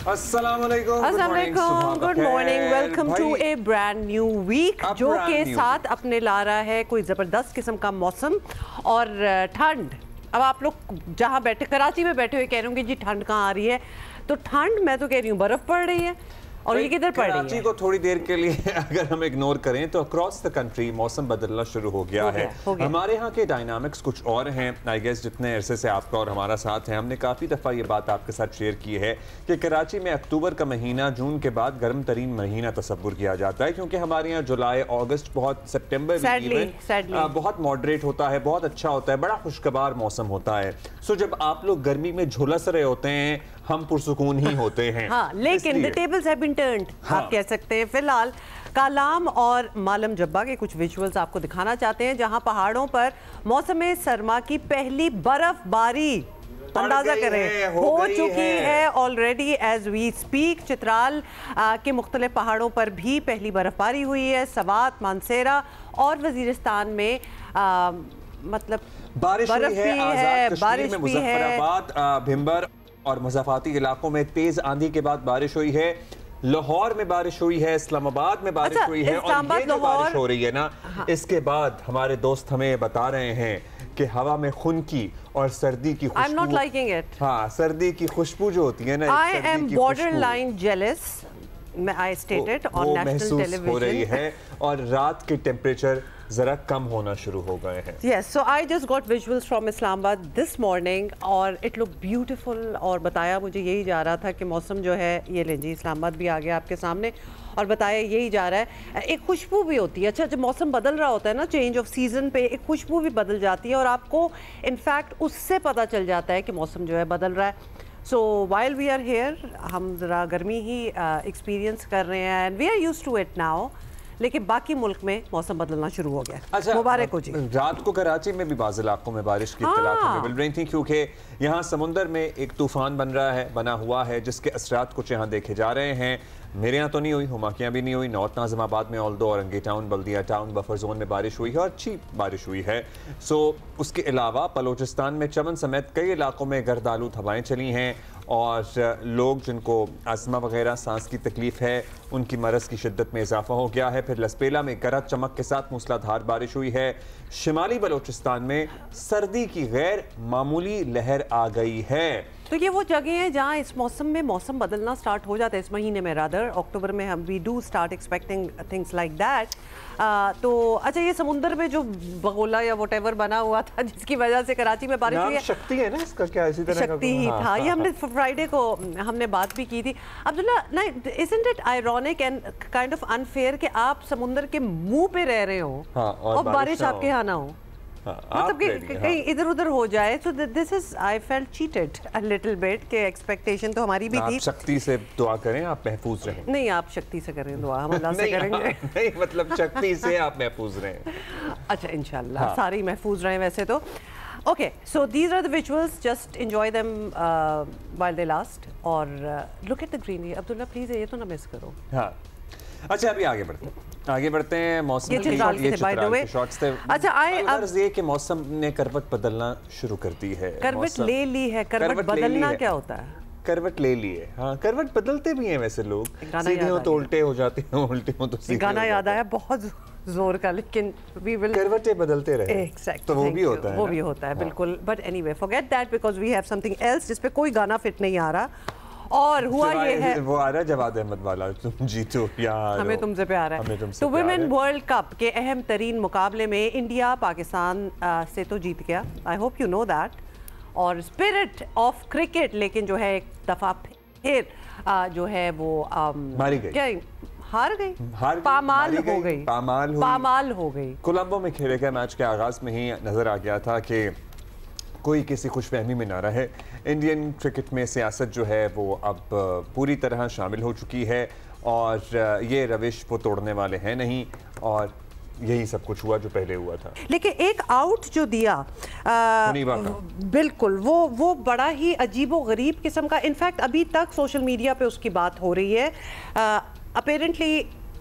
अस्सलाम वालेकुम, good morning, welcome to a brand new week जो के साथ अपने ला रहा है कोई ज़बरदस्त किस्म का मौसम और ठंड। अब आप लोग जहाँ बैठे कराची में बैठे हुए कह रहे होंगे जी ठंड कहाँ आ रही है, तो ठंड मैं तो कह रही हूँ बर्फ़ पड़ रही है और ये किधर पड़ रही है। कराची को थोड़ी देर के लिए अगर हम इग्नोर करें तो अक्रॉस द कंट्री मौसम बदलना शुरू हो गया है। हमारे यहाँ के डायनामिक्स कुछ और हैं। आई गेस जितने अरसे से आपका और हमारा साथ है, हमने काफ़ी दफ़ा ये बात आपके साथ शेयर की है कि कराची में अक्टूबर का महीना जून के बाद गर्म तरीन महीना तस्वुर किया जाता है, क्योंकि हमारे यहाँ जुलाई, अगस्त, बहुत सितंबर भी बहुत मॉडरेट होता है, बहुत अच्छा होता है, बड़ा खुशगवार मौसम होता है। सो जब आप लोग गर्मी में झुलस रहे होते हैं, हम पुरसुकून ही होते हैं। हाँ, लेकिन the tables have been turned, आप कह सकते हैं। फिलहाल कालाम और मालम जब्बा के कुछ विजुअल्स आपको दिखाना चाहते हैं, जहां पहाड़ों पर मौसम सरमा की पहली बर्फबारी अंदाजा करें हो चुकी है already as we speak. Chitral के मुख्तलिफ पहाड़ों पर भी पहली बर्फबारी हुई है। सवात, मानसेरा और वजीरिस्तान में मतलब बारिश हुई है, बारिश भी है। भिंबर और मुज़ाफ़ाती इलाकों में तेज आंधी के बाद बारिश हुई है। लाहौर में बारिश हुई है, इस्लामाबाद में बारिश हुई है। और ये जो बारिश हो रही है ना, इसके बाद हमारे दोस्त हमें बता रहे हैं कि हवा में खुनकी और सर्दी की खुशबू, I'm not liking it. हाँ, सर्दी की खुशबू जो होती है ना, I am borderline jealous. I stated on national television. हो रही है और रात के टेम्परेचर जरा कम होना शुरू हो गए हैं। Yes, so I just got visuals from Islamabad this morning और it looked beautiful और बताया मुझे यही जा रहा था कि मौसम जो है, ये लें जी इस्लामाबाद भी आ गया आपके सामने और बताया यही जा रहा है। एक खुशबू भी होती है। अच्छा, जब मौसम बदल रहा होता है ना, चेंज ऑफ सीज़न पे एक खुशबू भी बदल जाती है और आपको इनफैक्ट उससे पता चल जाता है कि मौसम जो है बदल रहा है। So while we are here, हम ज़रा गर्मी ही एक्सपीरियंस कर रहे हैं and we are used to it now, लेकिन बाकी मुल्क में मौसम बदलना शुरू हो गया। अच्छा, मुबारक हो जी। रात को कराची में भी बाज़ इलाकों में बारिश की इत्तलात हमें मिल रही थी, क्योंकि यहाँ समुंदर में एक तूफान बना हुआ है जिसके असरात कुछ यहाँ देखे जा रहे हैं। मेरे यहाँ तो नहीं हुई, हुमाकियाँ भी नहीं हुई। नॉर्थ नाज़िमाबाद में ऑल्दो, औरंगी टाउन, बल्दिया टाउन, बफर जोन में बारिश हुई है और अच्छी बारिश हुई है। सो उसके अलावा बलोचिस्तान में चमन समेत कई इलाकों में गर्द आलूद हवाएँ चली हैं और लोग जिनको अस्थमा वगैरह सांस की तकलीफ है, उनकी मरज़ की शिद्दत में इजाफा हो गया है। फिर लसपेला में गरज चमक के साथ मूसलाधार बारिश हुई है। शिमाली बलोचिस्तान में सर्दी की गैर मामूली लहर आ गई है। तो ये वो जगह है जहाँ इस मौसम में मौसम बदलना स्टार्ट हो जाता है, इस महीने में रादर अक्टूबर में हम we do start expecting things like that. तो अच्छा, ये समुंदर में जो बगोला या व्हाटएवर बना हुआ था जिसकी वजह से कराची में बारिश हुई है, शक्ति है ना इसका, क्या इसी तरह शक्ति ही था। ये हमने फ्राइडे को हमने बात भी की थी। Abdullah, isn't it ironic and kind of unfair कि आप समुंदर के मुंह पे रह रहे हो और बारिश आपके यहाँ ना हो, मतलब कि कहीं इधर उधर हो जाए। तो this is, I felt cheated a little bit के एक्सपेक्टेशन तो हमारी भी थी। आप शक्ति से दुआ करें, आप महफूज रहें। नहीं, आप शक्ति से करें दुआ, हम अल्लाह से करेंगे। नहीं, मतलब शक्ति से आप महफूज रहें। अच्छा, इंशाल्लाह सारे ही महफूज रहें वैसे तो। Okay, so these are the visuals, just enjoy them while they last और look at the greenery. Abdullah please ये तो ना मिस करो। हाँ, अच्छा, अभी आगे बढ़ते हैं। मौसम के शॉट्स थे। अच्छा, ये कि मौसम ने करवट बदलना शुरू कर दी है। करवट ले ली है। करवट बदलना क्या होता है? करवट ले लिए। हाँ, करवट बदलते भी हैं वैसे लोग, सीधे हो तो उल्टे हो जाते हैं, उल्टे हो तो सीधे। गाना याद आया बहुत जोर का, लेकिन वी विल करवटें बदलते रहे। Exactly, तो वो भी होता है, वो भी होता है बिल्कुल। But anyway, forget that because we have something else जिस पे कोई गाना फिट नहीं आ रहा। और हुआ ये है, वो आ रहा है जवाद अहमद वाला, तुम जीतो यार, हमें तुमसे प्यार है। तो वुमेन वर्ल्ड कप के अहम तरीन मुकाबले में इंडिया पाकिस्तान से तो जीत गया, I hope you know that. और स्पिरिट ऑफ क्रिकेट लेकिन जो है एक दफ़ा फिर जो है वो मारी गई, क्या हार गई, पामाल हो गई। कोलंबो में खेले गए मैच के आगाज में ही नजर आ गया था कि कोई किसी खुशफहमी में ना रहे। इंडियन क्रिकेट में सियासत जो है वो अब पूरी तरह शामिल हो चुकी है और ये रविश वो तोड़ने वाले हैं नहीं, और यही सब कुछ हुआ जो पहले हुआ था। लेकिन एक आउट जो दिया बिल्कुल वो बड़ा ही अजीबो गरीब किस्म का, इनफैक्ट अभी तक सोशल मीडिया पे उसकी बात हो रही है। अपेरेंटली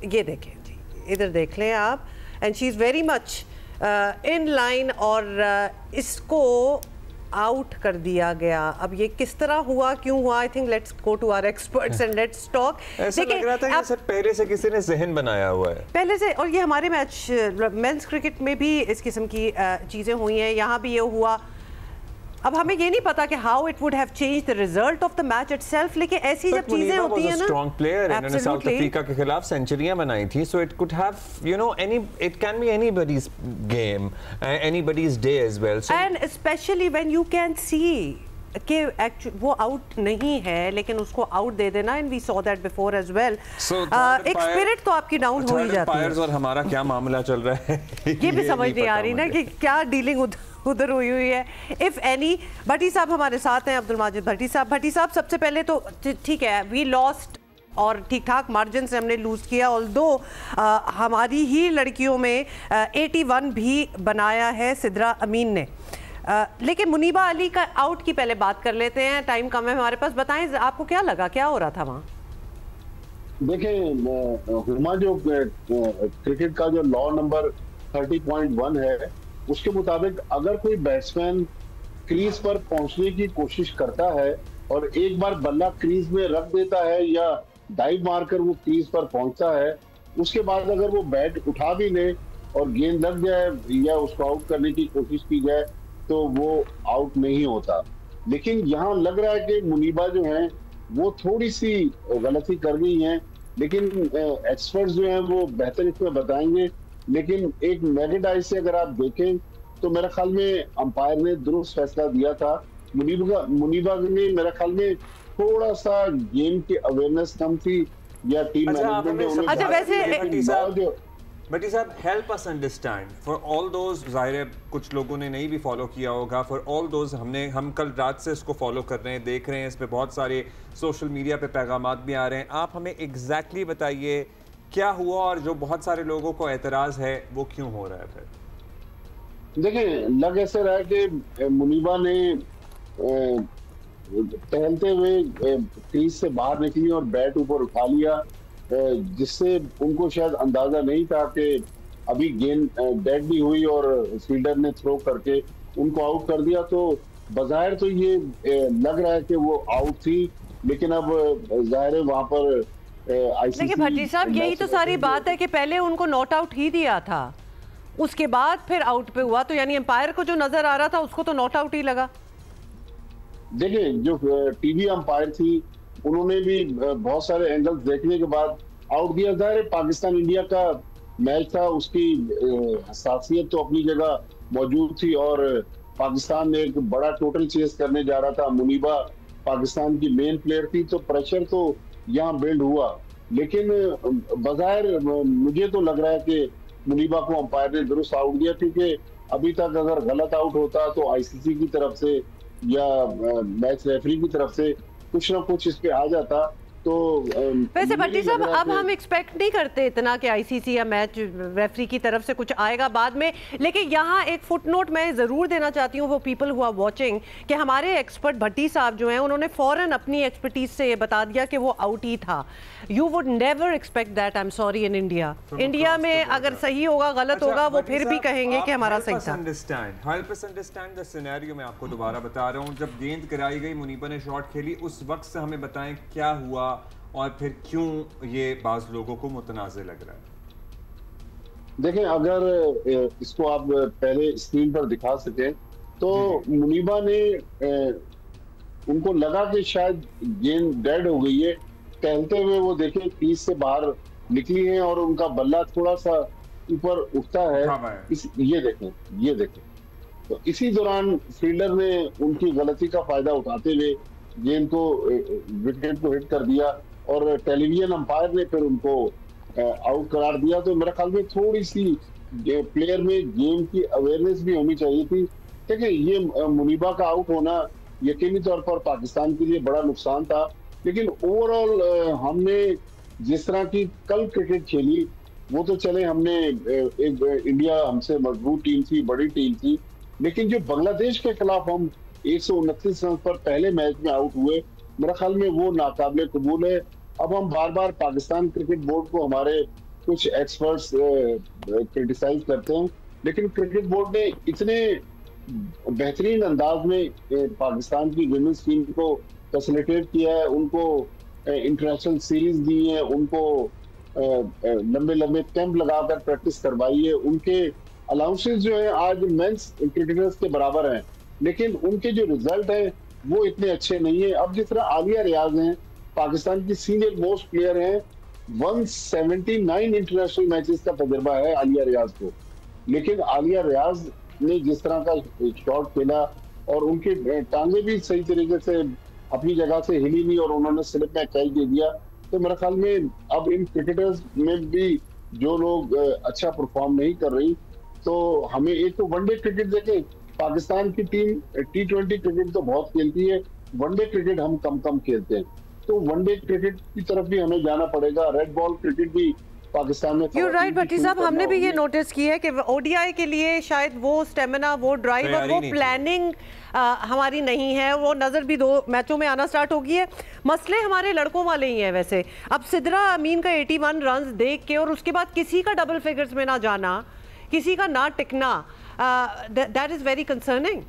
ये देखें जी, इधर देख लें आप, and she is very much in line, और इसको आउट कर दिया गया। अब ये किस तरह हुआ, क्यों हुआ? I think let's go to our experts and let's talk. ऐसा लग रहा था कि सर पहले से किसी ने ज़हन बनाया हुआ है पहले से, और ये हमारे मैच मेंस क्रिकेट में भी इस किस्म की चीज़ें हुई हैं, यहाँ भी ये हुआ। अब हमें ये नहीं पता कि how it would have change the result of the match itself, लेकिन ऐसी जब चीजें होती हैं ना, स्ट्रांग प्लेयर, इन्होंने साउथ अफ्रीका के खिलाफ सेंचुरियां बनाई थी, so it could have you know any, it can be anybody's game, anybody's day as well, and specially when you can see कि वो आउट नहीं है लेकिन उसको आउट दे देना, and we saw that before as well. एक spirit तो आपकी डाउन हो ही जाती है। और हमारा क्या मामला चल रहा है ये भी समझ नहीं आ रही ना कि क्या डीलिंग उधर हुई है, इफ एनी। भट्टी साहब हमारे साथ हैं, अब्दुल माजिद भट्टी साहब। भट्टी साहब, सबसे पहले तो ठीक है, वी लॉस्ट और ठीक ठाक मार्जिन से हमने लूज किया, ऑल्दो हमारी ही लड़कियों में 81 भी बनाया है सिद्रा अमीन ने। लेकिन मुनीबा अली का आउट की पहले बात कर लेते हैं, टाइम कम है हमारे पास। बताएं आपको क्या लगा, क्या हो रहा था वहाँ? देखें हुमा, जो क्रिकेट का जो लॉ नंबर 30.1 है उसके मुताबिक अगर कोई बैट्समैन क्रीज पर पहुंचने की कोशिश करता है और एक बार बल्ला क्रीज में रख देता है या डाइव मारकर वो क्रीज पर पहुंचता है, उसके बाद अगर वो बैट उठा भी ले और गेंद लग जाए या उसको आउट करने की कोशिश की जाए तो वो आउट नहीं होता। लेकिन यहाँ लग रहा है कि मुनीबा जो है वो थोड़ी सी गलती कर गई हैं, लेकिन एक्सपर्ट्स जो हैं वो बेहतर इसमें बताएंगे। लेकिन एक नेगेटिव आई से अगर आप देखें तो मेरे ख्याल में अंपायर ने दुरुस्त फैसला दिया था। मुनीबा ने मेरे ख्याल में थोड़ा सा गेम की अवेयरनेस कम थी या टीम मैनेजमेंट ने। अच्छा, वैसे भट्टी साहब, help us understand for all those, जाहिर है कुछ लोगों ने नहीं भी फॉलो किया होगा, फॉर ऑल दोज हम कल रात से इसको फॉलो कर रहे हैं, देख रहे हैं, इस पे बहुत सारे सोशल मीडिया पे पैगामात भी आ रहे हैं। आप हमें एग्जैक्टली बताइए क्या हुआ और जो बहुत सारे लोगों को एतराज़ है वो क्यों हो रहा है फिर? देखिए, लग ऐसे रहा है कि मुनीबा ने टहलते हुए क्रीज से बाहर निकली और बैट ऊपर उठा लिया, जिससे उनको शायद अंदाजा नहीं था कि अभी गेंद डेड भी हुई और फील्डर ने थ्रो करके उनको आउट कर दिया। तो बज़ाहिर तो ये लग रहा है कि वो आउट थी, लेकिन अब जाहिर है वहां पर देखिए भट्टी साहब, यही तो सारी बात है कि पहले उनको नॉट आउट ही दिया था, उसके बाद फिर आउट पे हुआ, तो यानी अंपायर को जो नजर आ रहा था उसको तो नॉट आउट ही लगा। देखिए, जो टीवी अंपायर थी उन्होंने भी बहुत सारे एंगल्स देखने के बाद आउट दिया। जाहिर है पाकिस्तान इंडिया का मैच था, उसकी हसासियत तो अपनी जगह मौजूद थी और पाकिस्तान में एक बड़ा टोटल चेस करने जा रहा था। मुनीबा पाकिस्तान की मेन प्लेयर थी, तो प्रेशर तो यहाँ बिल्ड हुआ। लेकिन बज़ाहिर मुझे तो लग रहा है कि मुनीबा को अंपायर ने दुरुस्त आउट दिया, क्योंकि अभी तक अगर गलत आउट होता तो आईसीसी की तरफ से या मैच रेफरी की तरफ से कुछ ना कुछ इस पे आ जाता। तो वैसे भट्टी साहब, अब हम एक्सपेक्ट नहीं करते इतना कि आईसीसी या मैच रेफरी की तरफ से कुछ आएगा बाद में, लेकिन यहाँ एक फुटनोट मैं जरूर देना चाहती हूँ वो पीपल हु आर वाचिंग, कि हमारे एक्सपर्ट भट्टी साहब जो हैं उन्होंने फौरन अपनी एक्सपर्टीज से ये बता दिया कि वो आउट ही था। You would never expect that, I am sorry, in India. India में अगर सही होगा गलत होगा वो फिर भी कहेंगे कि हमारा सही था। Help us understand the scenario. मैं आपको दोबारा बता रहा हूँ, जब गेंद गिराई गई, मुनीबा ने शॉट खेली, उस वक्त से हमें बताएं क्या हुआ और फिर क्यों ये बाज लोगों को मुतनाज़े लग रहा है। देखें, अगर इसको आप पहले स्क्रीन पर दिखा सकें तो मुनीबा ने उनको लगा कि शायद गेंद डेड हो गई है, टहलते हुए वो देखें क्रीज से बाहर निकली है और उनका बल्ला थोड़ा सा ऊपर उठता है। ये देखें तो इसी दौरान फील्डर ने उनकी गलती का फायदा उठाते हुए गेंद को विकेट को हिट कर दिया और टेलीविजन अंपायर ने फिर उनको आउट करार दिया। तो मेरे ख्याल में थोड़ी सी प्लेयर में गेम की अवेयरनेस भी होनी चाहिए थी। देखिए, ये मुनीबा का आउट होना यकीनी तौर पर पाकिस्तान के लिए बड़ा नुकसान था, लेकिन ओवरऑल हमने जिस तरह की कल क्रिकेट खेली वो तो चले, हमने एक इंडिया हमसे मजबूत टीम थी, बड़ी टीम थी, लेकिन जो बांग्लादेश के खिलाफ हम 129 रन पर पहले मैच में आउट हुए, मेरा ख्याल में वो नाकाबिले कबूल है। अब हम बार बार पाकिस्तान क्रिकेट बोर्ड को हमारे कुछ एक्सपर्ट्स क्रिटिसाइज करते हैं, लेकिन क्रिकेट बोर्ड ने इतने बेहतरीन अंदाज में पाकिस्तान की विमेंस टीम को फैसिलिटेट किया है, उनको इंटरनेशनल सीरीज दी है, उनको लंबे लंबे कैंप लगाकर प्रैक्टिस करवाई है। उनके अलाउंसेस जो है आज मेंस क्रिकेटर्स के बराबर हैं, लेकिन उनके जो रिजल्ट हैं वो इतने अच्छे नहीं है। अब जिस तरह आलिया रियाज हैं, पाकिस्तान की सीनियर मोस्ट प्लेयर हैं, 179 इंटरनेशनल मैचेस का तजुर्बा है आलिया रियाज को, लेकिन आलिया रियाज ने जिस तरह का शॉट खेला और उनके टांगे भी सही तरीके से अपनी जगह से हिली नहीं और उन्होंने स्लिप में कैच दे दिया, तो मेरे ख्याल में अब इन क्रिकेटर्स में भी जो लोग अच्छा परफॉर्म नहीं कर रही, तो हमें एक तो वनडे क्रिकेट देखें, पाकिस्तान की टीम T20 क्रिकेट तो बहुत खेलती है, वनडे क्रिकेट हम कम खेलते हैं, तो वनडे क्रिकेट की तरफ भी हमें जाना पड़ेगा। रेड बॉल क्रिकेट भी पाकिस्तान में You're right, भट्टी साहब, हमने भी ये नोटिस किया है कि ओडीआई के लिए शायद वो स्टेमिना, वो ड्राइव और वो प्लानिंग हमारी नहीं है। वो नज़र भी 2 मैचों में आना स्टार्ट हो गई है। मसले हमारे लड़कों वाले ही हैं वैसे। अब सिद्रा अमीन का 81 रन देख के और उसके बाद किसी का डबल फिगर्स में ना जाना, किसी का ना टिकना, दैट इज़ वेरी कंसर्निंग।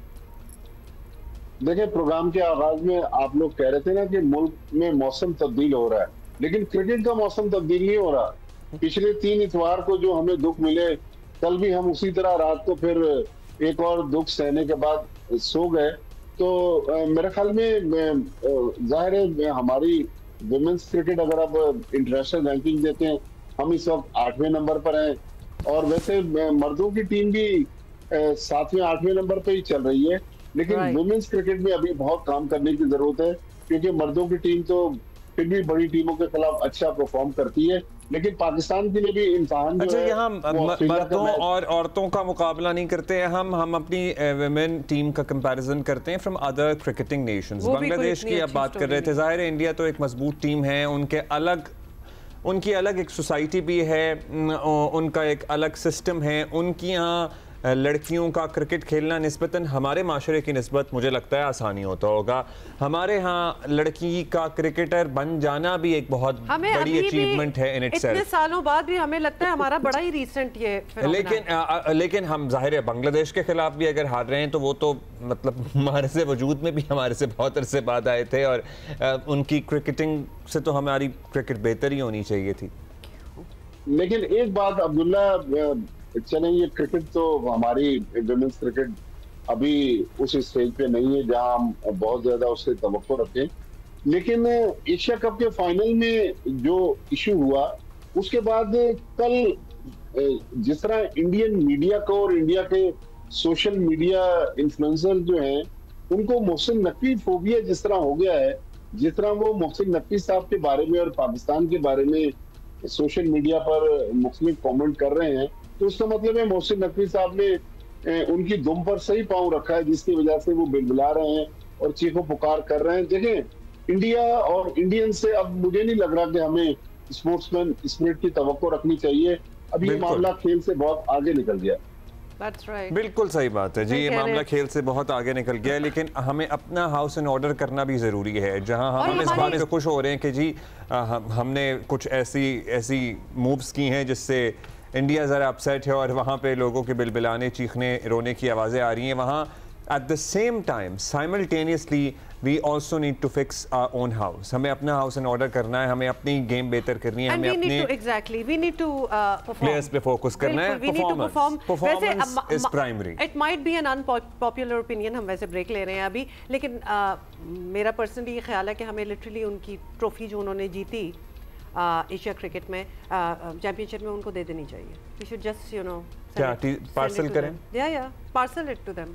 देखिए, प्रोग्राम के आगाज में आप लोग कह रहे थे ना कि मुल्क में मौसम तब्दील हो रहा है, लेकिन क्रिकेट का मौसम तब्दील नहीं हो रहा। पिछले 3 इतवार को जो हमें दुख मिले, कल भी हम उसी तरह रात को फिर एक और दुख सहने के बाद सो गए। तो मेरे ख्याल में जाहिर है हमारी विमेंस क्रिकेट, अगर आप इंटरनेशनल रैंकिंग देते हैं, हम इस वक्त 8वें नंबर पर हैं, और वैसे मर्दों की टीम भी 7वें 8वें नंबर पर ही चल रही है। लेकिन वुमेन्स क्रिकेट में अभी बहुत काम करने की जरूरत है, क्योंकि मर्दों की टीम तो फिर भी बड़ी टीमों के खिलाफ अच्छा परफॉर्म करती है, लेकिन पाकिस्तान के लिए भी इम्तिहान जो है, यहाँ मर्दों और औरतों का मुकाबला नहीं करते हैं हम अपनी वुमेन टीम का कंपैरिजन करते हैं from other cricketing Nations. Bangladesh की अब बात कर रहे थे, जाहिर है इंडिया तो एक मजबूत टीम है, उनकी अलग एक सोसाइटी भी है, उनका एक अलग सिस्टम है। उनकी यहाँ लड़कियों का क्रिकेट खेलना निस्बतन हमारे माशरे की निस्बत मुझे लगता है आसानी होता होगा। हमारे यहाँ लड़की का क्रिकेटर बन जाना भी एक बहुत बड़ी अचीवमेंट है इन इटसेल्फ। इतने सालों बाद भी हमें लगता है हमारा बड़ा ही रीसेंट ये लेकिन हम जाहिर है बांग्लादेश के खिलाफ भी अगर हार रहे हैं तो वो तो मतलब हमारे से वजूद में भी हमारे से बहुत अरसे बाद आए थे, और उनकी क्रिकेटिंग से तो हमारी क्रिकेट बेहतर ही होनी चाहिए थी। लेकिन एक बात अब्दुल्ला, चलें, ये क्रिकेट तो हमारी विमेंस क्रिकेट अभी उस स्टेज पे नहीं है जहां हम बहुत ज्यादा उससे तवक्को रखें, लेकिन एशिया कप के फाइनल में जो इशू हुआ उसके बाद कल जिस तरह इंडियन मीडिया को और इंडिया के सोशल मीडिया इन्फ्लुएंसर जो हैं उनको मोहसिन नकवी फोबिया जिस तरह हो गया है, जिस तरह वो मोहसिन नकवी साहब के बारे में और पाकिस्तान के बारे में सोशल मीडिया पर मुख्तलिफ कमेंट कर रहे हैं, तो उसका मतलब है मोहसिन नकवी साहब ने उनकी दुम पर सही पांव रखा है, जिसकी वजह से वो बिलबिला रहे हैं और चीखो पुकार कर रहे हैं। देखें, इंडिया और इंडियन से अब मुझे नहीं लग रहा कि हमें स्पोर्ट्समैन स्पिरिट की तवक्को रखनी चाहिए। अब ये मामला खेल से बहुत आगे निकल गया। That's right. बिल्कुल सही बात है जी, ये मामला खेल से बहुत आगे निकल गया है, लेकिन हमें अपना हाउस इन ऑर्डर करना भी ज़रूरी है। जहां हम इस बात से खुश हो रहे हैं कि जी हमने कुछ ऐसी मूव्स की हैं जिससे इंडिया ज़रा अपसेट है और वहाँ पे लोगों के बिलबिलाने, चीखने, रोने की आवाज़ें आ रही हैं। वहाँ at the same time simultaneously we also need to fix our own house. हमें अपना हाउस इन ऑर्डर करना है, हमें अपनी गेम बेहतर करनी है, हमें अपने प्लेयर्स पे फोकस करना है। Performance is primary. It might be an unpopular opinion, हम वैसे ब्रेक ले रहे हैं अभी, लेकिन मेरा पर्सनली ये ख्याल है कि हमें लिटरली उनकी ट्रॉफी जो उन्होंने जीती एशिया क्रिकेट में चैंपियनशिप में उनको दे देनी चाहिए। वी शुड जस्ट क्या पार्सल करें? या पार्सल इट टू देम।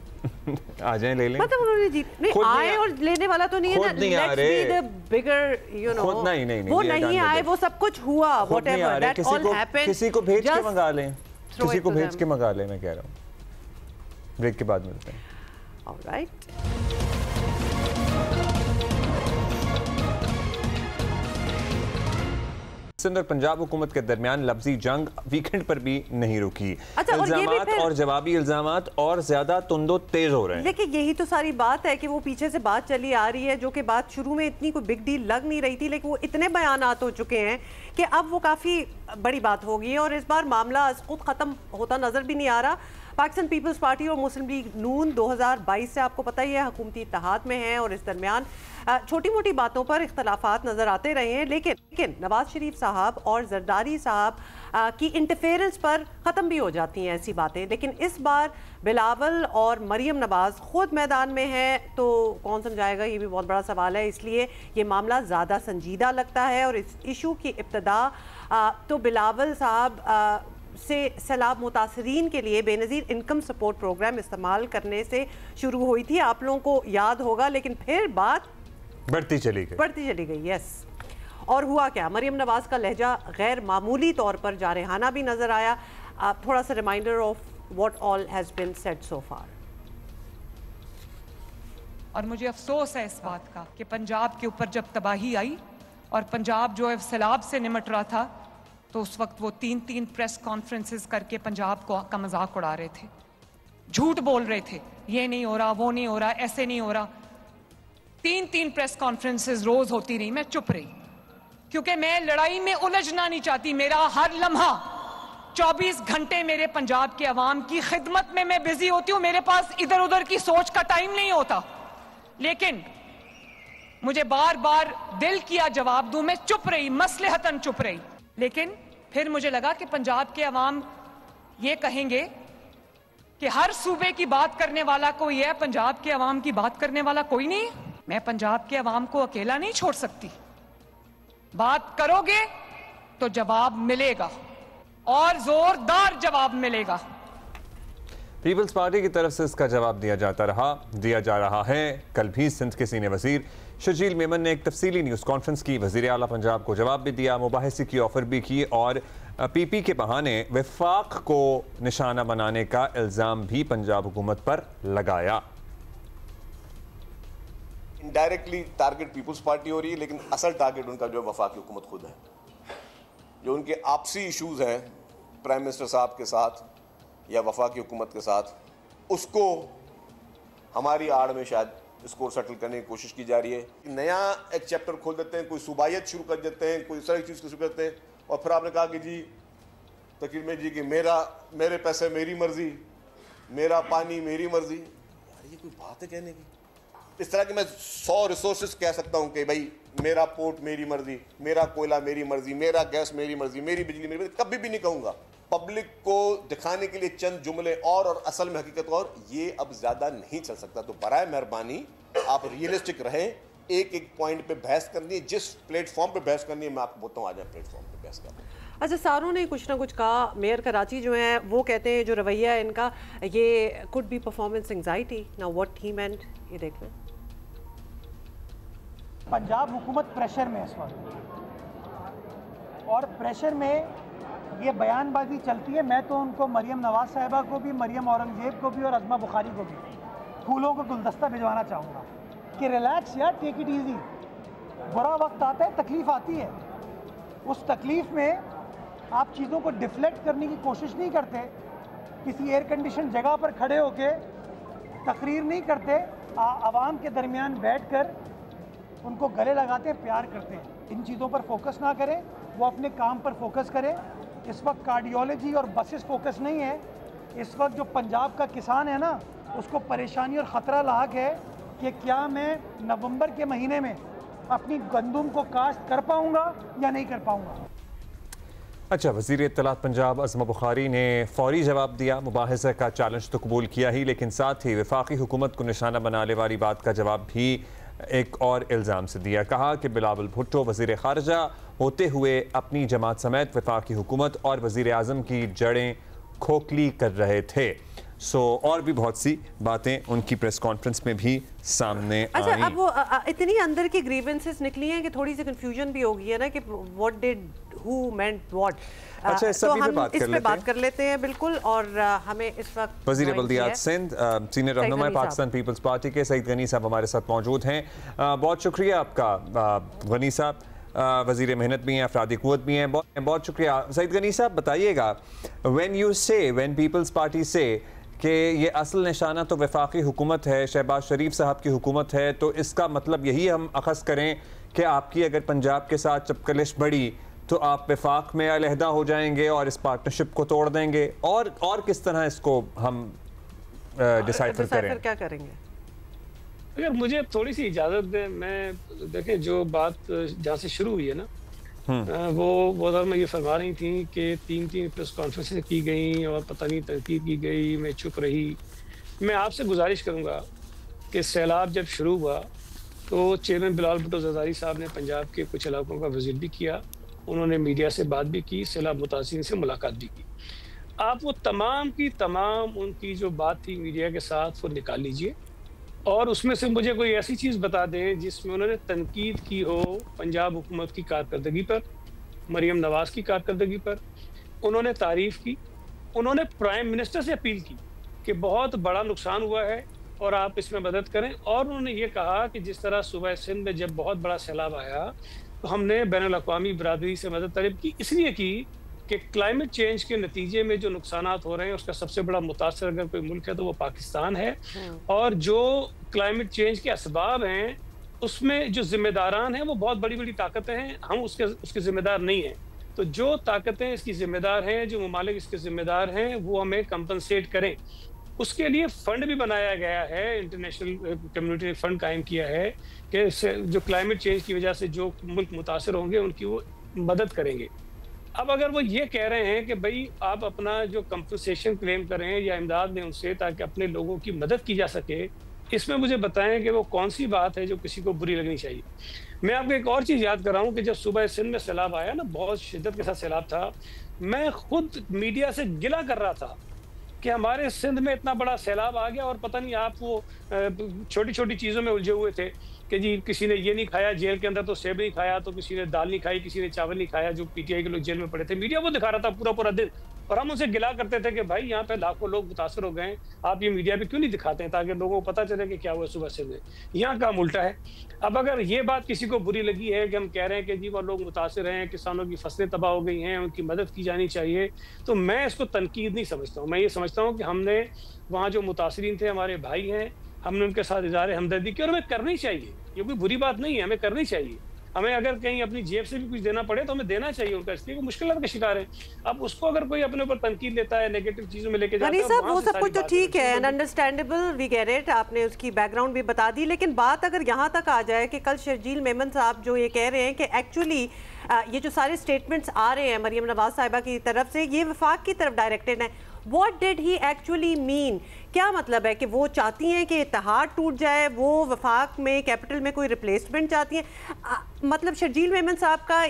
आ जाएं, ले लें। मतलब उन्होंने जीत नहीं आए और लेने वाला तो नहीं है ना। लेट्स बी द बिगर नहीं वो नहीं आए, वो सब कुछ हुआ, व्हाटएवर दैट ऑल हैपेंड। किसी को भेज के मंगा लें, किसी को भेज के मंगा लें, मैं कह रहा हूं। ब्रेक के बाद मिलते हैं। ऑलराइट। सिंध और पंजाब हुकूमत के दरमियान लफ्जी जंग वीकेंड पर भी नहीं रुकी। इल्जामात और जवाबी इल्जामात और ज्यादा तुंदो तेज हो रहे हैं। देखिए, यही तो सारी बात है कि वो पीछे से बात चली आ रही है, जो कि बात शुरू में इतनी कोई बिग डील लग नहीं रही थी, लेकिन वो इतने बयानात हो चुके हैं कि अब वो काफी बड़ी बात हो गई है और इस बार मामला खुद खत्म होता नजर भी नहीं आ रहा। पाकिस्तान पीपल्स पार्टी और मुस्लिम लीग नून 2022 से आपको पता ही है हुकूमती इत्तेहाद में हैं और इस दरमियान छोटी मोटी बातों पर इख्तलाफात नज़र आते रहे हैं, लेकिन नवाज शरीफ साहब और जरदारी साहब की इंटरफेरेंस पर ख़त्म भी हो जाती हैं ऐसी बातें। लेकिन इस बार बिलावल और मरियम नवाज खुद मैदान में हैं, तो कौन समझाएगा, ये भी बहुत बड़ा सवाल है। इसलिए ये मामला ज़्यादा संजीदा लगता है और इस इशू की इब्तदा तो बिलावल साहब से सैलाब मुतासरीन के लिए बेनज़ीर इनकम सपोर्ट प्रोग्राम इस्तेमाल करने से शुरू हुई थी, आप लोगों को याद होगा, लेकिन फिर बात बढ़ती चली गई। यस, और हुआ क्या, मरियम नवाज का लहजा गैर मामूली तौर पर जारहाना भी नजर आया। थोड़ा सा reminder of what all has been said so far. और मुझे अफसोस है इस बात का कि पंजाब के ऊपर जब तबाही आई और पंजाब जो है सैलाब से निमट रहा था, तो उस वक्त वो 3 प्रेस कॉन्फ्रेंसेस करके पंजाब का मजाक उड़ा रहे थे, झूठ बोल रहे थे, ये नहीं हो रहा, वो नहीं हो रहा, ऐसे नहीं हो रहा। 3 प्रेस कॉन्फ्रेंसेस रोज होती रही, मैं चुप रही, क्योंकि मैं लड़ाई में उलझना नहीं चाहती। मेरा हर लम्हा 24 घंटे मेरे पंजाब के अवाम की खिदमत में मैं बिजी होती हूँ, मेरे पास इधर उधर की सोच का टाइम नहीं होता। लेकिन मुझे बार बार दिल किया जवाब दूं, मैं चुप रही, मसलहतन चुप रही। लेकिन फिर मुझे लगा कि पंजाब के अवाम ये कहेंगे कि हर सूबे की बात करने वाला कोई है, पंजाब के अवाम की बात करने वाला कोई नहीं। मैं पंजाब के अवाम को अकेला नहीं छोड़ सकती। बात करोगे तो जवाब मिलेगा और जोरदार जवाब मिलेगा। पीपल्स पार्टी की तरफ से इसका जवाब दिया जा रहा है। कल भी सिंध के सीनियर वजीर शजील मेमन ने एक तफसीली न्यूज़ कॉन्फ्रेंस की, वजीर आला पंजाब को जवाब भी दिया, मुबाहिसे की ऑफर भी की और पीपी के बहाने वफाक को निशाना बनाने का इल्ज़ाम भी पंजाब हुकूमत पर लगाया। इनडायरेक्टली टारगेट पीपल्स पार्टी हो रही है, लेकिन असल टारगेट उनका जो वफाकी हुकूमत खुद है। जो उनके आपसी इशूज़ हैं प्राइम मिनिस्टर साहब के साथ या वफाकी हुकूमत के साथ, उसको हमारी आड़ में शायद इसको सेटल करने की कोशिश की जा रही है। नया एक चैप्टर खोल देते हैं, कोई सूबायत शुरू कर देते हैं, कोई सारी चीज़ को शुरू करते हैं, और फिर आपने कहा कि जी तकीर में जी कि मेरे पैसे मेरी मर्जी, मेरा पानी मेरी मर्जी। यार ये कोई बात है कहने की? इस तरह की मैं 100 रिसोर्सेज कह सकता हूँ कि भाई मेरा पोर्ट मेरी मर्जी, मेरा कोयला मेरी मर्जी, मेरा गैस मेरी मर्जी, मेरी बिजली मेरी मर्जी, कभी भी नहीं कहूँगा। पब्लिक को दिखाने के लिए चंद जुमले और असल में हकीकत और ये अब ज़्यादा नहीं चल सकता। तो बराए मेहरबानी आप रियलिस्टिक रहें, एक पॉइंट पे बहस करनी है, जिस प्लेटफॉर्म पे बहस करनी है मैं आपको बताऊँ, आज प्लेटफॉर्म पे बहस करनी है। अच्छा, सारों ने कुछ ना कुछ कहा। मेयर कराची जो है वो कहते हैं जो रवैया है इनका, ये could be performance anxiety. Now what he meant, ये देख लें। पंजाब हुकूमत प्रेशर में है इस वक्त, और प्रेशर में ये बयानबाजी चलती है। मैं तो उनको, मरियम नवाज साहिबा को भी, मरियम औरंगजेब को भी और अज़मा बुखारी को भी फूलों का गुलदस्ता भिजवाना चाहूँगा कि रिलैक्स यार, टेक इट ईजी। बुरा वक्त आता है, तकलीफ़ आती है, उस तकलीफ़ में आप चीज़ों को डिफ्लेक्ट करने की कोशिश नहीं करते, किसी एयर कंडीशन जगह पर खड़े होके तकरीर नहीं करते, आवाम के दरमियान बैठ कर उनको गले लगाते हैं, प्यार करते हैं। इन चीज़ों पर फोकस ना करें, वो अपने काम पर फोकस करें। इस वक्त कार्डियोलॉजी और बसेस फोकस नहीं है। इस वक्त जो पंजाब का किसान है ना, उसको परेशानी और ख़तरा लाक है कि क्या मैं नवंबर के महीने में अपनी गंदुम को काश्त कर पाऊँगा या नहीं कर पाऊँगा। अच्छा, वज़ीर इत्तलात पंजाब अज़मा बुखारी ने फौरी जवाब दिया, मुबाहिसे का चैलेंज तो कबूल किया ही, लेकिन साथ ही वफाकी हुकूमत को निशाना बनाने वाली बात का जवाब भी एक और इल्ज़ाम से दिया। कहा कि बिलावल भुट्टो वज़ीर ख़ारजा होते हुए अपनी जमात समेत वफाकी हुकूमत और वज़ीर आज़म की जड़ें खोखली कर रहे थे। और भी बहुत सी बातें उनकी प्रेस कॉन्फ्रेंस में भी सामने आई। अच्छा, अब वो इतनी अंदर की ग्रीवेंसेस निकली हैं कि थोड़ी सी कंफ्यूजन भी हो गई है ना कि what did, who meant what. अच्छा, तो हम इस पे बात कर लेते हैं बिल्कुल। और हमें इस वक्त वज़ीर बल्दियात सिंध, सीनियर रहनुमा पाकिस्तान पीपल्स पार्टी के सईद गनी साहब हमारे साथ मौजूद हैं। बहुत शुक्रिया आपका गनी साहब, वज़ीर मेहनत भी हैं, अफरादी क़ुव्वत भी हैं, बहुत शुक्रिया। सईद गनी साहब बताइएगा, व्हेन पीपल्स पार्टी से कि ये असल निशाना तो वफाकी हुकूमत है, शहबाज शरीफ साहब की हुकूमत है, तो इसका मतलब यही हम अखज़ करें कि आपकी अगर पंजाब के साथ चपकलिश बढ़ी तो आप वफाक में अलहदा हो जाएंगे और इस पार्टनरशिप को तोड़ देंगे, और किस तरह इसको हम डिसाइफर करें? क्या करेंगे? अगर मुझे थोड़ी सी इजाज़त दें, मैं देखें जो बात जहाँ से शुरू हुई है ना, वो दौर में ये फरमा रही थी कि 3 प्रेस कॉन्फ्रेंसें की गई और पता नहीं तनकीद की गई, मैं चुप रही। मैं आपसे गुजारिश करूँगा कि सैलाब जब शुरू हुआ तो चेयरमैन बिलावल भुट्टो ज़रदारी साहब ने पंजाब के कुछ इलाकों का विजिट भी किया, उन्होंने मीडिया से बात भी की, सैलाब मुतासिरीन से मुलाकात भी की। आप वो तमाम की तमाम उनकी जो बात थी मीडिया के साथ वो निकाल लीजिए और उसमें से मुझे कोई ऐसी चीज़ बता दें जिसमें उन्होंने तनकीद की हो पंजाब हुकूमत की कारकर्दगी पर, मरियम नवाज़ की कारकर्दगी पर। उन्होंने तारीफ़ की, उन्होंने प्राइम मिनिस्टर से अपील की कि बहुत बड़ा नुकसान हुआ है और आप इसमें मदद करें। और उन्होंने ये कहा कि जिस तरह सूबा सिंध में जब बहुत बड़ा सैलाब आया तो हमने बैनुल-अक़वामी बरादरी से मदद तलब की, इसलिए की कि क्लाइमेट चेंज के नतीजे में जो नुकसानात हो रहे हैं उसका सबसे बड़ा मुतासर अगर कोई मुल्क है तो वो पाकिस्तान है, और जो क्लाइमेट चेंज के असबाब हैं उसमें जो जिम्मेदारान हैं वो बहुत बड़ी बड़ी ताकतें हैं, हम उसके जिम्मेदार नहीं हैं। तो जो ताकतें इसकी जिम्मेदार हैं, जो ममालिक इसके जिम्मेदार हैं, वो हमें कंपनसेट करें। उसके लिए फंड भी बनाया गया है, इंटरनेशनल कम्युनिटी ने फंड कायम किया है कि जो क्लाइमेट चेंज की वजह से जो मुल्क मुतासर होंगे उनकी वो मदद करेंगे। अब अगर वो ये कह रहे हैं कि भाई आप अपना जो कंपनसेशन क्लेम करें या इमदाद दें उनसे ताकि अपने लोगों की मदद की जा सके, इसमें मुझे बताएं कि वो कौन सी बात है जो किसी को बुरी लगनी चाहिए। मैं आपको एक और चीज़ याद कर रहा हूँ कि जब सूबा सिंध में सैलाब आया ना, बहुत शिद्दत के साथ सैलाब था, मैं खुद मीडिया से गिला कर रहा था कि हमारे सिंध में इतना बड़ा सैलाब आ गया और पता नहीं आप वो छोटी छोटी चीज़ों में उलझे हुए थे कि जी किसी ने ये नहीं खाया जेल के अंदर तो सेब नहीं खाया, तो किसी ने दाल नहीं खाई, किसी ने चावल नहीं खाया, जो पीटीआई के लोग जेल में पड़े थे। मीडिया वो दिखा रहा था पूरा पूरा दिन और हम उनसे गिला करते थे कि भाई यहाँ पे लाखों लोग मुतासर हो गए, आप ये मीडिया पे क्यों नहीं दिखाते हैं ताकि लोगों को पता चले कि क्या हुआ सुबह से में। यहाँ काम उल्टा है। अब अगर ये बात किसी को बुरी लगी है कि हम कह रहे हैं कि जी वो लोग मुतासर हैं, किसानों की फसलें तबाह हो गई हैं, उनकी मदद की जानी चाहिए, तो मैं इसको तनकीद नहीं समझता हूँ। मैं ये समझता हूँ कि हमने वहाँ जो मुतासरीन थे हमारे भाई हैं, हमने उनके साथ इज़हार हमदर्दी की और हमें करनी चाहिए। ये कोई बुरी बात नहीं है, हमें करनी चाहिए। हमें अगर कहीं अपनी जेब से भी कुछ देना पड़े तो हमें देना चाहिए उनका, इसलिए मुश्किलात का शिकार है। अब उसको अगर कोई अपने ऊपर तनकीद लेता है, नेगेटिव चीजों में लेके जाता है, साहब वो सब कुछ तो ठीक है, and understandable, we get it, आपने उसकी बैकग्राउंड भी बता दी। लेकिन बात अगर यहाँ तक आ जाए कि कल शर्जील मेमन साहब जो ये कह रहे हैं कि एक्चुअली ये जो सारे स्टेटमेंट्स आ रहे हैं मरियम नवाज साहिबा की तरफ से ये वफाक की तरफ डायरेक्टेड है, what did he actually mean? क्या मतलब है कि वो चाहती हैं कि इत्तेहाद टूट जाए, वो वफाक में कैपिटल में कोई रिप्लेसमेंट चाहती हैं? मतलब शर्जील मेमन साहब का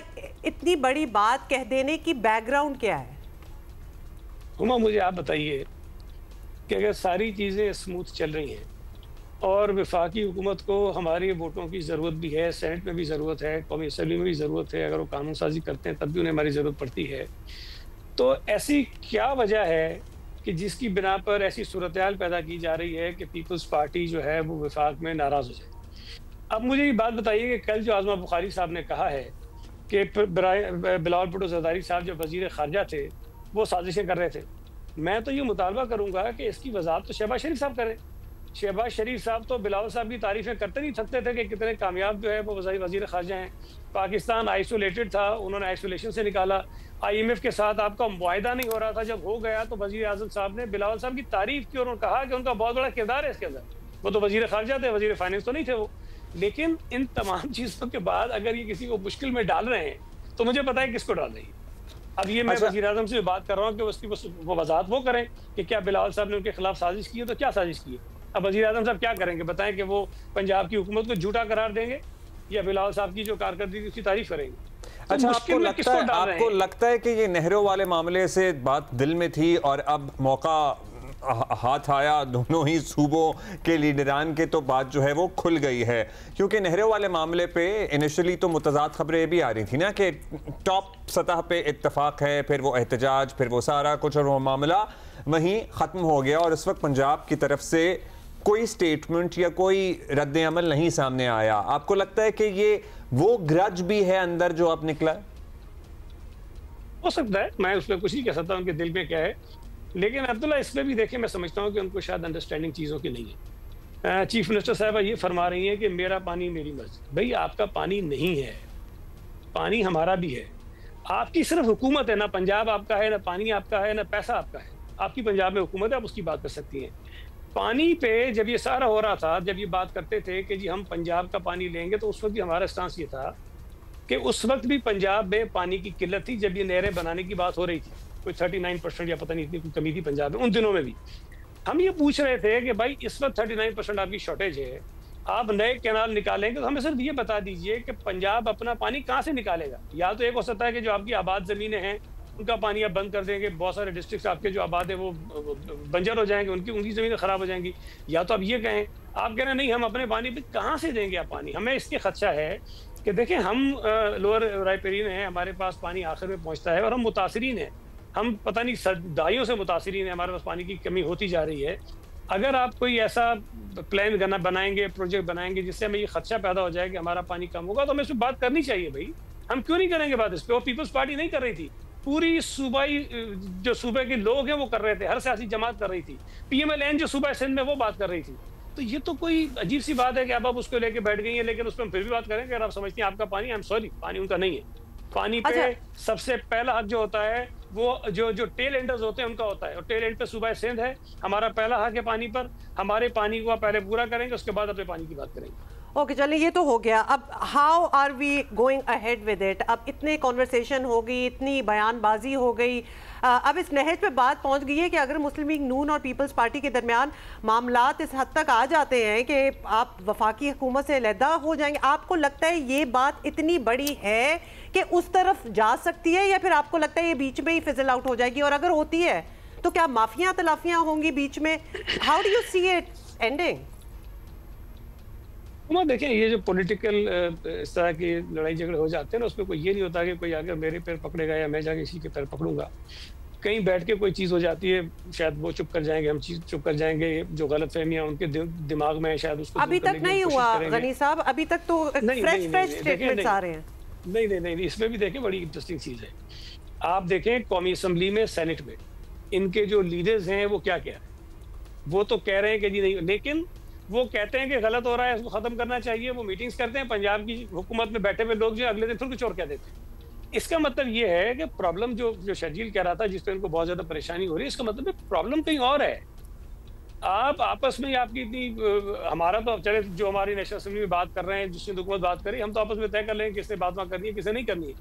इतनी बड़ी बात कह देने की बैकग्राउंड क्या है? हुमा मुझे आप बताइए कि अगर सारी चीज़ें स्मूथ चल रही हैं और वफाकी हुकूमत को हमारे वोटों की ज़रूरत भी है, सेनेट में भी ज़रूरत है, कौमी असम्बली में भी ज़रूरत है, अगर वो कानून साजी करते हैं तब भी उन्हें हमारी ज़रूरत पड़ती है, तो ऐसी क्या वजह है कि जिसकी बिना पर ऐसी सूरत हाल पैदा की जा रही है कि पीपल्स पार्टी जो है वो वफाक में नाराज़ हो जाए? अब मुझे ये बात बताइए कि कल जो आज़मा बुखारी साहब ने कहा है कि बिलावल भुट्टो ज़रदारी साहब जब वज़ीर ख़ारजा थे वो साजिशें कर रहे थे, मैं तो ये मुतालबा करूँगा कि इसकी वज़ाहत तो शहबाज शरीफ साहब करें। शहबाज शरीफ साहब तो बिलावल साहब की तारीफ़ें करते नहीं थकते थे कि कितने कामयाब जो है वो वज़ीर ख़ारजा हैं। पाकिस्तान आइसोलेटेड था, उन्होंने आइसोलेशन से निकाला, IMF के साथ आपका मुआहिदा नहीं हो रहा था, जब हो गया तो वज़ीर आज़म साहब ने बिलावल साहब की तारीफ़ की और उन्होंने कहा कि उनका बहुत बड़ा किरदार है इसके अंदर। वो तो वज़ीर ख़ारजा थे, वज़ीर फाइनेंस तो नहीं थे वो। लेकिन इन तमाम चीज़ों के बाद अगर ये किसी को मुश्किल में डाल रहे हैं तो मुझे पता है किसको डाल रही है। अब ये मैं वज़ीर आज़म से बात कर रहा हूँ कि उसकी वो वजाहत वो करें कि क्या बिलावल साहब ने उनके खिलाफ साजिश की है, तो क्या साजिश की है। अब वज़ीर आज़म साहब क्या करेंगे, बताएं कि वो पंजाब की हुकूमत को झूठा करार देंगे या बिलावल साहब की जो कारकर्दगी उसकी तारीफ करेंगे? अच्छा, आपको लगता है कि ये नहरों वाले मामले से बात दिल में थी और अब मौका हाथ आया दोनों ही सूबों के लीडरान के, तो बात जो है वो खुल गई है? क्योंकि नहरों वाले मामले पे इनिशियली तो मुतज़ाद खबरें भी आ रही थी ना कि टॉप सतह पे इत्तफाक है, फिर वो एहतजाज, फिर वो सारा कुछ, और वो मामला वहीं ख़त्म हो गया और इस वक्त पंजाब की तरफ से कोई स्टेटमेंट या कोई रद्द अमल नहीं सामने आया। आपको लगता है कि ये वो ग्रज भी है अंदर जो अब निकला? हो सकता है, मैं उसमें कुछ नहीं कह सकता उनके दिल में क्या है, लेकिन अब्दुल्ला इसमें भी देखें, मैं समझता हूँ कि उनको शायद अंडरस्टैंडिंग चीज़ों की नहीं है। चीफ मिनिस्टर साहबा ये फरमा रही हैं कि मेरा पानी मेरी मर्जी। भाई आपका पानी नहीं है, पानी हमारा भी है। आपकी सिर्फ हुकूमत है, ना पंजाब आपका है, ना पानी आपका है, ना पैसा आपका है, आपकी पंजाब में हुकूमत है, आप उसकी बात कर सकती हैं। पानी पे जब ये सारा हो रहा था, जब ये बात करते थे कि जी हम पंजाब का पानी लेंगे, तो उस वक्त भी हमारा स्टांस ये था कि उस वक्त भी पंजाब में पानी की किल्लत थी जब ये नहरें बनाने की बात हो रही थी। कोई 39% या पता नहीं इतनी कमी थी पंजाब में उन दिनों में भी। हम ये पूछ रहे थे कि भाई इस वक्त 39% आपकी शॉर्टेज है, आप नए कैनाल निकालेंगे तो हमें सिर्फ ये बता दीजिए कि पंजाब अपना पानी कहाँ से निकालेगा। या तो एक हो सकता है कि जो आपकी आबाद ज़मीनें हैं उनका पानी आप बंद कर देंगे, बहुत सारे डिस्ट्रिक्ट आपके जो आबाद है वो बंजर हो जाएंगे, उनकी ज़मीनें ख़राब हो जाएंगी। या तो आप ये कहें, आप कह रहे हैं नहीं हम अपने पानी पे कहाँ से देंगे आप पानी। हमें इसके खदशा है कि देखें हम लोअर रायपेरिन हैं, हमारे पास पानी आखिर में पहुँचता है और हम मुतासरीन हैं, हम पता नहीं दहाइयों से मुतासरीन हैं, हमारे पास पानी की कमी होती जा रही है। अगर आप कोई ऐसा प्लान बनाएंगे, प्रोजेक्ट बनाएंगे जिससे हमें ये खदशा पैदा हो जाए कि हमारा पानी कम होगा, तो हमें इस पर बात करनी चाहिए भाई। हम क्यों नहीं करेंगे बात इस पर? और पीपल्स पार्टी नहीं कर रही थी, पूरी सूबाई जो सूबे के लोग हैं वो कर रहे थे, हर सियासी जमात कर रही थी, PMLN जो सूबा सिंध में वो बात कर रही थी। तो ये तो कोई अजीब सी बात है कि आप उसको लेके बैठ गई हैं, लेकिन उस पर हम फिर भी बात करें कि अगर आप समझती हैं आपका पानी, आई एम सॉरी, पानी उनका नहीं है। पानी पे सबसे पहला हक जो होता है वो जो टेल एंडर्स होते हैं उनका होता है, और टेल एंड पे सूबा सिंध है, हमारा पहला हक है पानी पर। हमारे पानी को आप पहले पूरा करेंगे, उसके बाद अपने पानी की बात करेंगे। ओके चलिए, ये तो हो गया। अब how are we going ahead with it? अब इतने कॉन्वर्सेशन हो गई, इतनी बयानबाजी हो गई, अब इस नहज पे बात पहुंच गई है कि अगर मुस्लिम लीग नून और पीपल्स पार्टी के दरमियान मामलात इस हद तक आ जाते हैं कि आप वफाकी हुकूमत से अलहदा हो जाएंगे, आपको लगता है ये बात इतनी बड़ी है कि उस तरफ जा सकती है, या फिर आपको लगता है ये बीच में ही फिजल आउट हो जाएगी? और अगर होती है तो क्या माफिया तलाफियां होंगी बीच में? How do you see it ending? देखें, ये जो पॉलिटिकल इस तरह की लड़ाई झगड़े हो जाते हैं ना, उसमें कोई ये नहीं होता कि कोई आगे मेरे पैर पकड़ेगा या मैं जाके इसी के पैर पकड़ूंगा। कहीं बैठ के कोई चीज़ हो जाती है, शायद वो चुप कर जाएंगे, हम चीज चुप कर जाएंगे, जो गलत फहमियां उनके दिमाग में है शायद उसको अभी तक नहीं हुआ गनी साहब, अभी तक तो फ्रेश स्टेटमेंट्स आ रहे हैं। नहीं, इसमें भी देखें बड़ी इंटरेस्टिंग चीज़ है। आप देखें कौमी असम्बली में, सेनेट में इनके जो लीडर्स हैं वो क्या कह रहे हैं। वो तो कह रहे हैं कि जी नहीं, लेकिन वो कहते हैं कि गलत हो रहा है, इसको खत्म करना चाहिए। वो मीटिंग्स करते हैं, पंजाब की हुकूमत में बैठे हुए लोग जो अगले दिन फिर कुछ और कह देते हैं। इसका मतलब ये है कि प्रॉब्लम जो शर्जील कह रहा था, जिस पर इनको बहुत ज्यादा परेशानी हो रही है, इसका मतलब प्रॉब्लम कहीं और है। आप आपस में आपकी इतनी, हमारा तो चले जो हमारी नेशनल असेंबली में बात कर रहे हैं, जिसने हुकूमत बात करी, हम तो आपस में तय कर लेंगे किसने बात करनी है, किसने नहीं करनी है।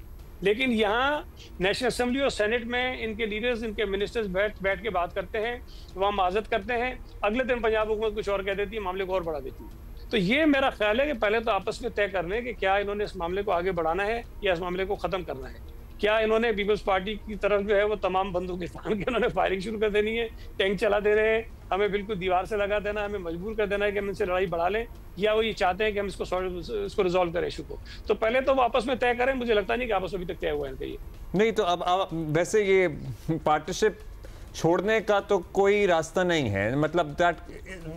लेकिन यहाँ नेशनल असेंबली और सेनेट में इनके लीडर्स, इनके मिनिस्टर्स बैठ के बात करते हैं, वहाँ माजत करते हैं, अगले दिन पंजाब हुकूमत कुछ और कह देती है, मामले को और बढ़ा देती है। तो ये मेरा ख्याल है कि पहले तो आपस में तय कर लें कि क्या इन्होंने इस मामले को आगे बढ़ाना है या इस मामले को ख़त्म करना है। क्या इन्होंने पीपल्स पार्टी की तरफ जो है वो तमाम बंदूकें तान के इन्होंने फायरिंग शुरू कर देनी है, टैंक चला दे रहे हैं, हमें बिल्कुल दीवार से लगा देना, हमें मजबूर कर देना है कि हम इनसे लड़ाई बढ़ा लें, या वो ये चाहते हैं कि हम इसको रिजॉल्व करें इशू को। तो पहले तो वो आपस में तय करें। मुझे लगता नहीं कि आपस में अभी तक तय हुआ है इनका ये। नहीं तो अब वैसे ये पार्टनरशिप छोड़ने का तो कोई रास्ता नहीं है, मतलब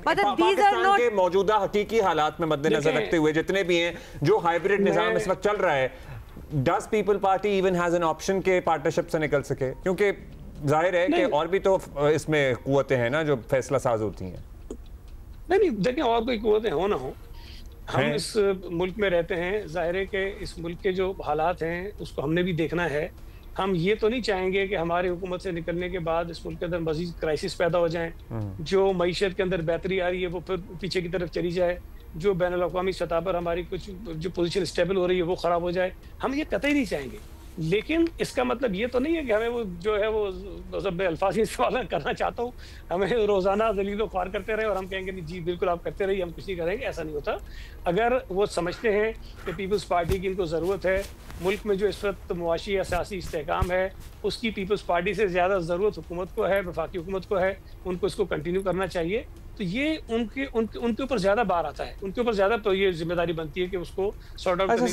पाकिस्तान के मौजूदा हकीकी हालात में मद्देनजर रखते हुए जितने भी हैं, जो हाइब्रिड निजाम इस वक्त चल रहा है, does people party even has an option के पार्टनरशिप से निकल सके? क्योंकि जाहिर है कि और भी तो इसमें कुव्वतें हैं ना जो फैसला साज होती हैं। नहीं, देखें और कोई कुव्वतें हो ना हो, हम इस मुल्क में रहते हैं, जाहिर है कि इस मुल्क के जो हालात हैं उसको हमने भी देखना है। हम ये तो नहीं चाहेंगे कि हमारी हुकूमत से निकलने के बाद इस मुल्क के अंदर मजीद क्राइसिस पैदा हो जाएं, जो मईशत के अंदर बेहतरी आ रही है वो फिर पीछे की तरफ चली जाए, जो बैनुल अक़वामी सतह पर हमारी कुछ जो पोजीशन स्टेबल हो रही है वो ख़राब हो जाए। हम ये कतई नहीं चाहेंगे। लेकिन इसका मतलब ये तो नहीं है कि हमें वो जो है वो सब अल्फाज ही इस्तेमाल करना चाहता हूँ, हमें रोज़ाना दलील ख्वार करते रहे और हम कहेंगे नहीं जी बिल्कुल आप करते रहिए, हम कुछ नहीं करेंगे, ऐसा नहीं होता। अगर वो समझते हैं कि पीपल्स पार्टी की इनको ज़रूरत है, मुल्क में जो इस वक्त मुआशी या सियासी इस्तेहकाम है उसकी पीपल्स पार्टी से ज़्यादा ज़रूरत हुकूमत को है, वफाकी हुकूमत को है, उनको इसको कंटिन्यू करना चाहिए। तो ये उनके ऊपर ज्यादा बार आता है, उनके ऊपर ज्यादा तो ये जिम्मेदारी बनती है कि उसको सॉर्ट आउट करने।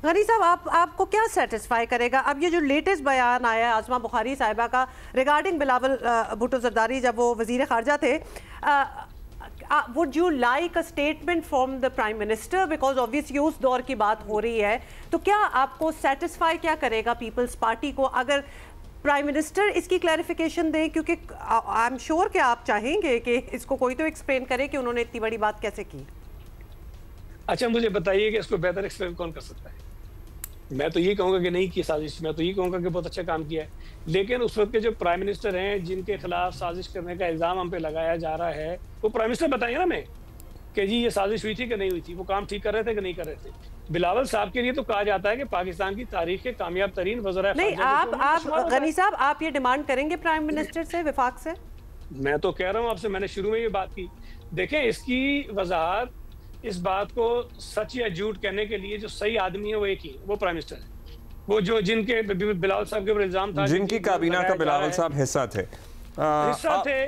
गनी साहब आपको क्या सेटिस्फाई करेगा अब ये जो लेटेस्ट बयान आया है आज़मा बुखारी साहिबा का रिगार्डिंग बिलावल भुट्टो ज़रदारी, जब वो वज़ीर ख़ारजा थे, would you like a statement from the prime minister? Because obviously उस दौर की बात हो रही है, तो क्या आपको सेटिस्फाई क्या करेगा पीपल्स पार्टी को अगर प्राइम मिनिस्टर इसकी क्लैरिफिकेशन दें? क्योंकि आई एम श्योर कि आप चाहेंगे कि इसको कोई तो एक्सप्लेन करे कि उन्होंने इतनी बड़ी बात कैसे की। अच्छा मुझे बताइए कि इसको बेहतर एक्सप्लेन कौन कर सकता है? मैं तो ये कहूँगा कि नहीं की साजिश, मैं तो ये कहूँगा कि बहुत अच्छा काम किया है। लेकिन उस वक्त के जो प्राइम मिनिस्टर हैं जिनके खिलाफ साजिश करने का इल्ज़ाम हम पे लगाया जा रहा है, वो प्राइम मिनिस्टर बताएंगे ना हमें कि जी ये साजिश हुई थी कि नहीं हुई थी, वो काम ठीक कर रहे थे कि नहीं कर रहे थे। बिलावल साहब के लिए तो कहा जाता है कि पाकिस्तान की तारीख के कामयाब तरीन वज़ीर नहीं, आप गनी साहब आप ये डिमांड करेंगे प्राइम मिनिस्टर से, विफाक से? मैं तो कह रहा हूँ आपसे, मैंने शुरू में ये बात की। देखें, इसकी वजाहत इस बात को सच या झूठ कहने के लिए जो सही आदमी है वो एक ही, वो प्राइम मिनिस्टर है। वो जो जिनके बिलावल साहब के ऊपर इल्जाम था, जिनकी काबीना का बिलावल साहब हिस्सा थे,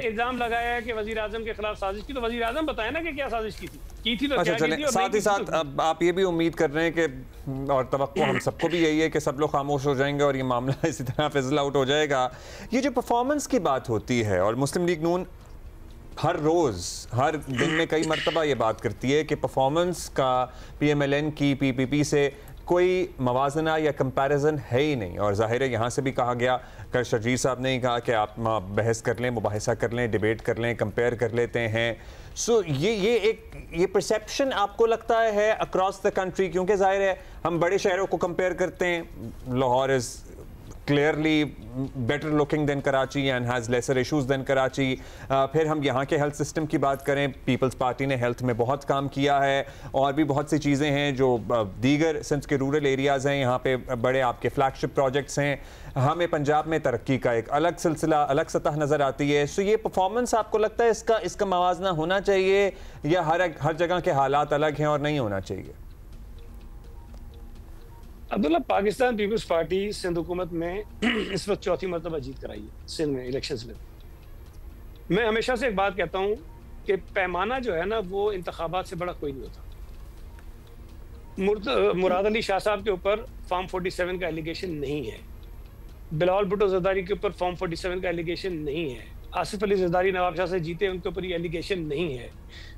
इल्जाम लगाया है कि वजीर आजम के खिलाफ साजिश की, तो वजीर आजम बताए ना कि क्या साजिश की थी तो अच्छा, चलें, साथ ही साथ अब आप ये भी उम्मीद कर रहे हैं कि, और तवक्को हम सबको भी यही है कि सब लोग खामोश हो जाएंगे और ये मामला इसी तरह फिजल आउट हो जाएगा। ये जो परफॉर्मेंस की बात होती है, और मुस्लिम लीग नून हर रोज़ हर दिन में कई मरतबा ये बात करती है कि परफॉर्मेंस का PMLN की PPP से कोई मवाजना या कंपैरिजन है ही नहीं। और ज़ाहिर है यहाँ से भी कहा गया, कल शर्जीर साहब ने ही कहा कि आप बहस कर लें, मुबाहिसा कर लें, डिबेट कर लें, कंपेयर कर लेते हैं। सो ये परसेप्शन आपको लगता है अक्रॉस द कंट्री, क्योंकि ज़ाहिर है हम बड़े शहरों को कंपेयर करते हैं, Lahore is clearly better looking than Karachi and has lesser issues than Karachi। फिर हम यहाँ के हेल्थ सिस्टम की बात करें, पीपल्स पार्टी ने हेल्थ में बहुत काम किया है, और भी बहुत सी चीज़ें हैं जो दीगर सिंध के रूरल एरियाज़ हैं, यहाँ पे बड़े आपके फ्लैगशिप प्रोजेक्ट्स हैं। हमें पंजाब में तरक्की का एक अलग सिलसिला, अलग सतह नज़र आती है। सो ये परफॉर्मेंस आपको लगता है इसका मवाजना होना चाहिए, या हर जगह के हालात अलग हैं और नहीं होना चाहिए? अब्दुल्ला, पाकिस्तान पीपल्स पार्टी सिंध हुकूमत में इस वक्त चौथी मरतबा जीत कराई है सिंध में इलेक्शंस में। मैं हमेशा से एक बात कहता हूँ कि पैमाना जो है ना, वो इंतखाबात से बड़ा कोई नहीं होता। मुराद अली शाह साहब के ऊपर फॉर्म 47 का एलिगेशन नहीं है, बिलावल भुट्टो जरदारी के ऊपर फॉर्म 47 का एलिगेशन नहीं है, आसिफ अली जरदारी नवाब शाह से जीते उनके ऊपर ये एलिगेशन नहीं है।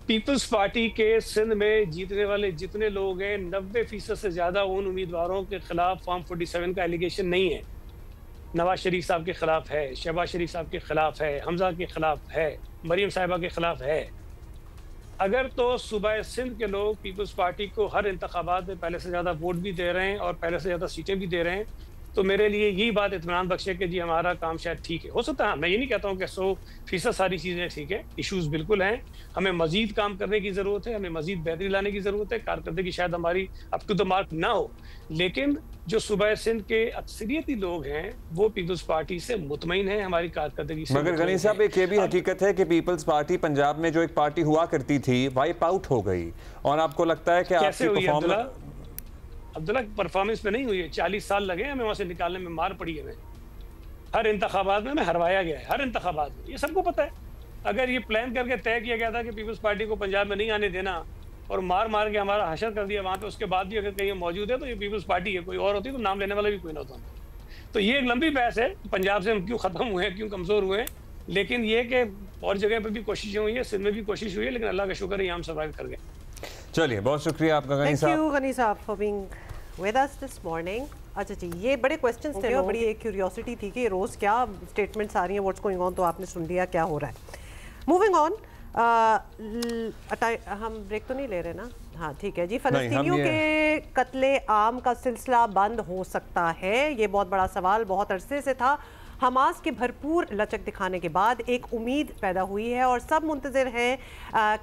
पीपल्स पार्टी के सिंध में जीतने वाले जितने लोग हैं, 90% से ज़्यादा उन उम्मीदवारों के खिलाफ फॉर्म 47 का एलिगेशन नहीं है। नवाज शरीफ साहब के खिलाफ है, शहबाज शरीफ साहब के खिलाफ है, हमजा के खिलाफ है, मरियम साहिबा के खिलाफ है। अगर तो सूबा सिंध के लोग पीपल्स पार्टी को हर इंतखाबात में पहले से ज़्यादा वोट भी दे रहे हैं और पहले से ज़्यादा सीटें भी दे रहे हैं, तो मेरे लिए यही बात इत्मीनान बख्श है कि जी हमारा काम शायद ठीक है। हो सकता है, मैं ये नहीं कहता हूँ कि 100% सारी चीज़ें ठीक है, इश्यूज बिल्कुल हैं, हमें मजीद काम करने की ज़रूरत है, हमें मजीद बेहतरी लाने की ज़रूरत है, कारकर्दगी शायद हमारी अप टू द मार्क ना हो, लेकिन जो सूबा सिंध के अक्सरियती लोग हैं वो पीपल्स पार्टी से मुतमईन हैं, हमारी कारकर्दगी से। मगर गनी साहब, एक ये भी हकीकत है कि पीपल्स पार्टी पंजाब में जो एक पार्टी हुआ करती थी वाइप आउट हो गई, और आपको लगता है कि कैसे हुई? अब्दुल्ला, परफॉर्मेंस पे नहीं हुई है, 40 साल लगे हमें वहाँ से निकालने में, मार पड़ी है हमें, हर इंतखाबात में हमें हरवाया गया है, हर इंतखाबात में, ये सबको पता है। अगर ये प्लान करके तय किया गया था कि पीपल्स पार्टी को पंजाब में नहीं आने देना और मार के हमारा हशर कर दिया वहाँ पे, उसके बाद भी अगर कहीं मौजूद है तो ये पीपल्स पार्टी है, कोई और होती तो नाम लेने वाला भी कोई ना होता। तो ये एक लंबी बहस है, पंजाब से हम क्यों ख़त्म हुए हैं, क्यों कमज़ोर हुए हैं, लेकिन ये कि और जगह पर भी कोशिशें हुई है, सिंध में भी कोशिश हुई है, लेकिन अल्लाह का शुक्र है हम सर्वाइव कर गए। चलिए, बहुत शुक्रिया आपका गनी साहब। थैंक यू गनी साहब for being with us this morning. अच्छा जी, ये बड़े क्वेश्चंस थे, बड़ी एक क्यूरियोसिटी थी कि रोज़ क्या स्टेटमेंट्स आ रही हैं, व्हाट्स गोइंग ऑन, तो आपने सुन लिया क्या हो रहा है। मूविंग ऑन, हम ब्रेक तो नहीं ले रहे ना? हाँ ठीक है जी। फ़लस्तीनियों के कत्ले आम का सिलसिला बंद हो सकता है, ये बहुत बड़ा सवाल बहुत अरसे से था। हमास के भरपूर लचक दिखाने के बाद एक उम्मीद पैदा हुई है और सब मुंतज़िर हैं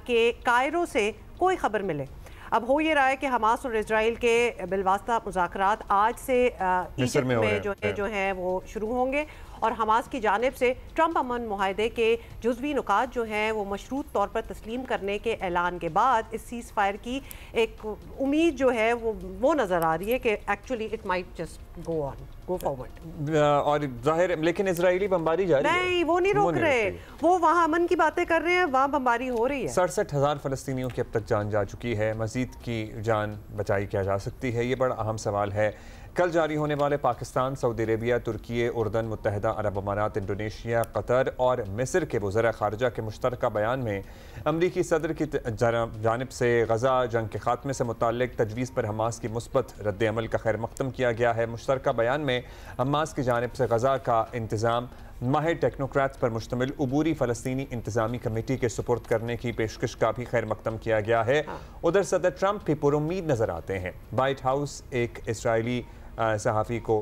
कि कायरो से कोई खबर मिले। अब हो ये रहा है कि हमास और इजराइल के बिलवास्ता मुज़ाकरात आज से इजिप्ट में जो है वो शुरू होंगे, और हमास की जानिब से ट्रंप अमन मुआहदे के जुज़वी नुकात जो हैं वो मशरूत तौर पर तस्लीम करने के ऐलान के बाद इस सीज़ फायर की एक उम्मीद जो है वो नज़र आ रही है कि actually it might just go forward. और जाहिर, लेकिन इजरायली बमबारी जारी है, नहीं वो नहीं रोक रहे, वो वहाँ अमन की बातें कर रहे हैं, वहाँ बमबारी हो रही है। 67,000 फ़लस्तीनियों की अब तक जान जा चुकी है, मज़ीद की जान बचाई क्या जा सकती है, ये बड़ा अहम सवाल है। कल जारी होने वाले पाकिस्तान, सऊदी अरेबिया, तुर्की, उर्दन, मुत्तहिदा अरब अमारात, इंडोनेशिया, कतर और मिस्र के वज़ीर ख़ारिजा के मुश्तरका बयान में अमरीकी सदर की जानिब से गज़ा जंग के ख़ात्मे से मुताल्लिक़ तजवीज़ पर हमास की मुस्बत रद्द अमल का खैर मक़दम किया गया है। मुश्तरका बयान में हमास की जानिब से गज़ा का इंतज़ाम माहिर टेक्नोक्रेट्स पर मुश्तमिल अबूरी फ़लस्तीनी इंतज़ामी कमेटी के सुपुर्द करने की पेशकश का भी खैर मक़दम किया गया है। उधर सदर ट्रंप भी पुरुम्मीद नज़र आते हैं। वाइट हाउस एक इसराइली सहाफ़ी को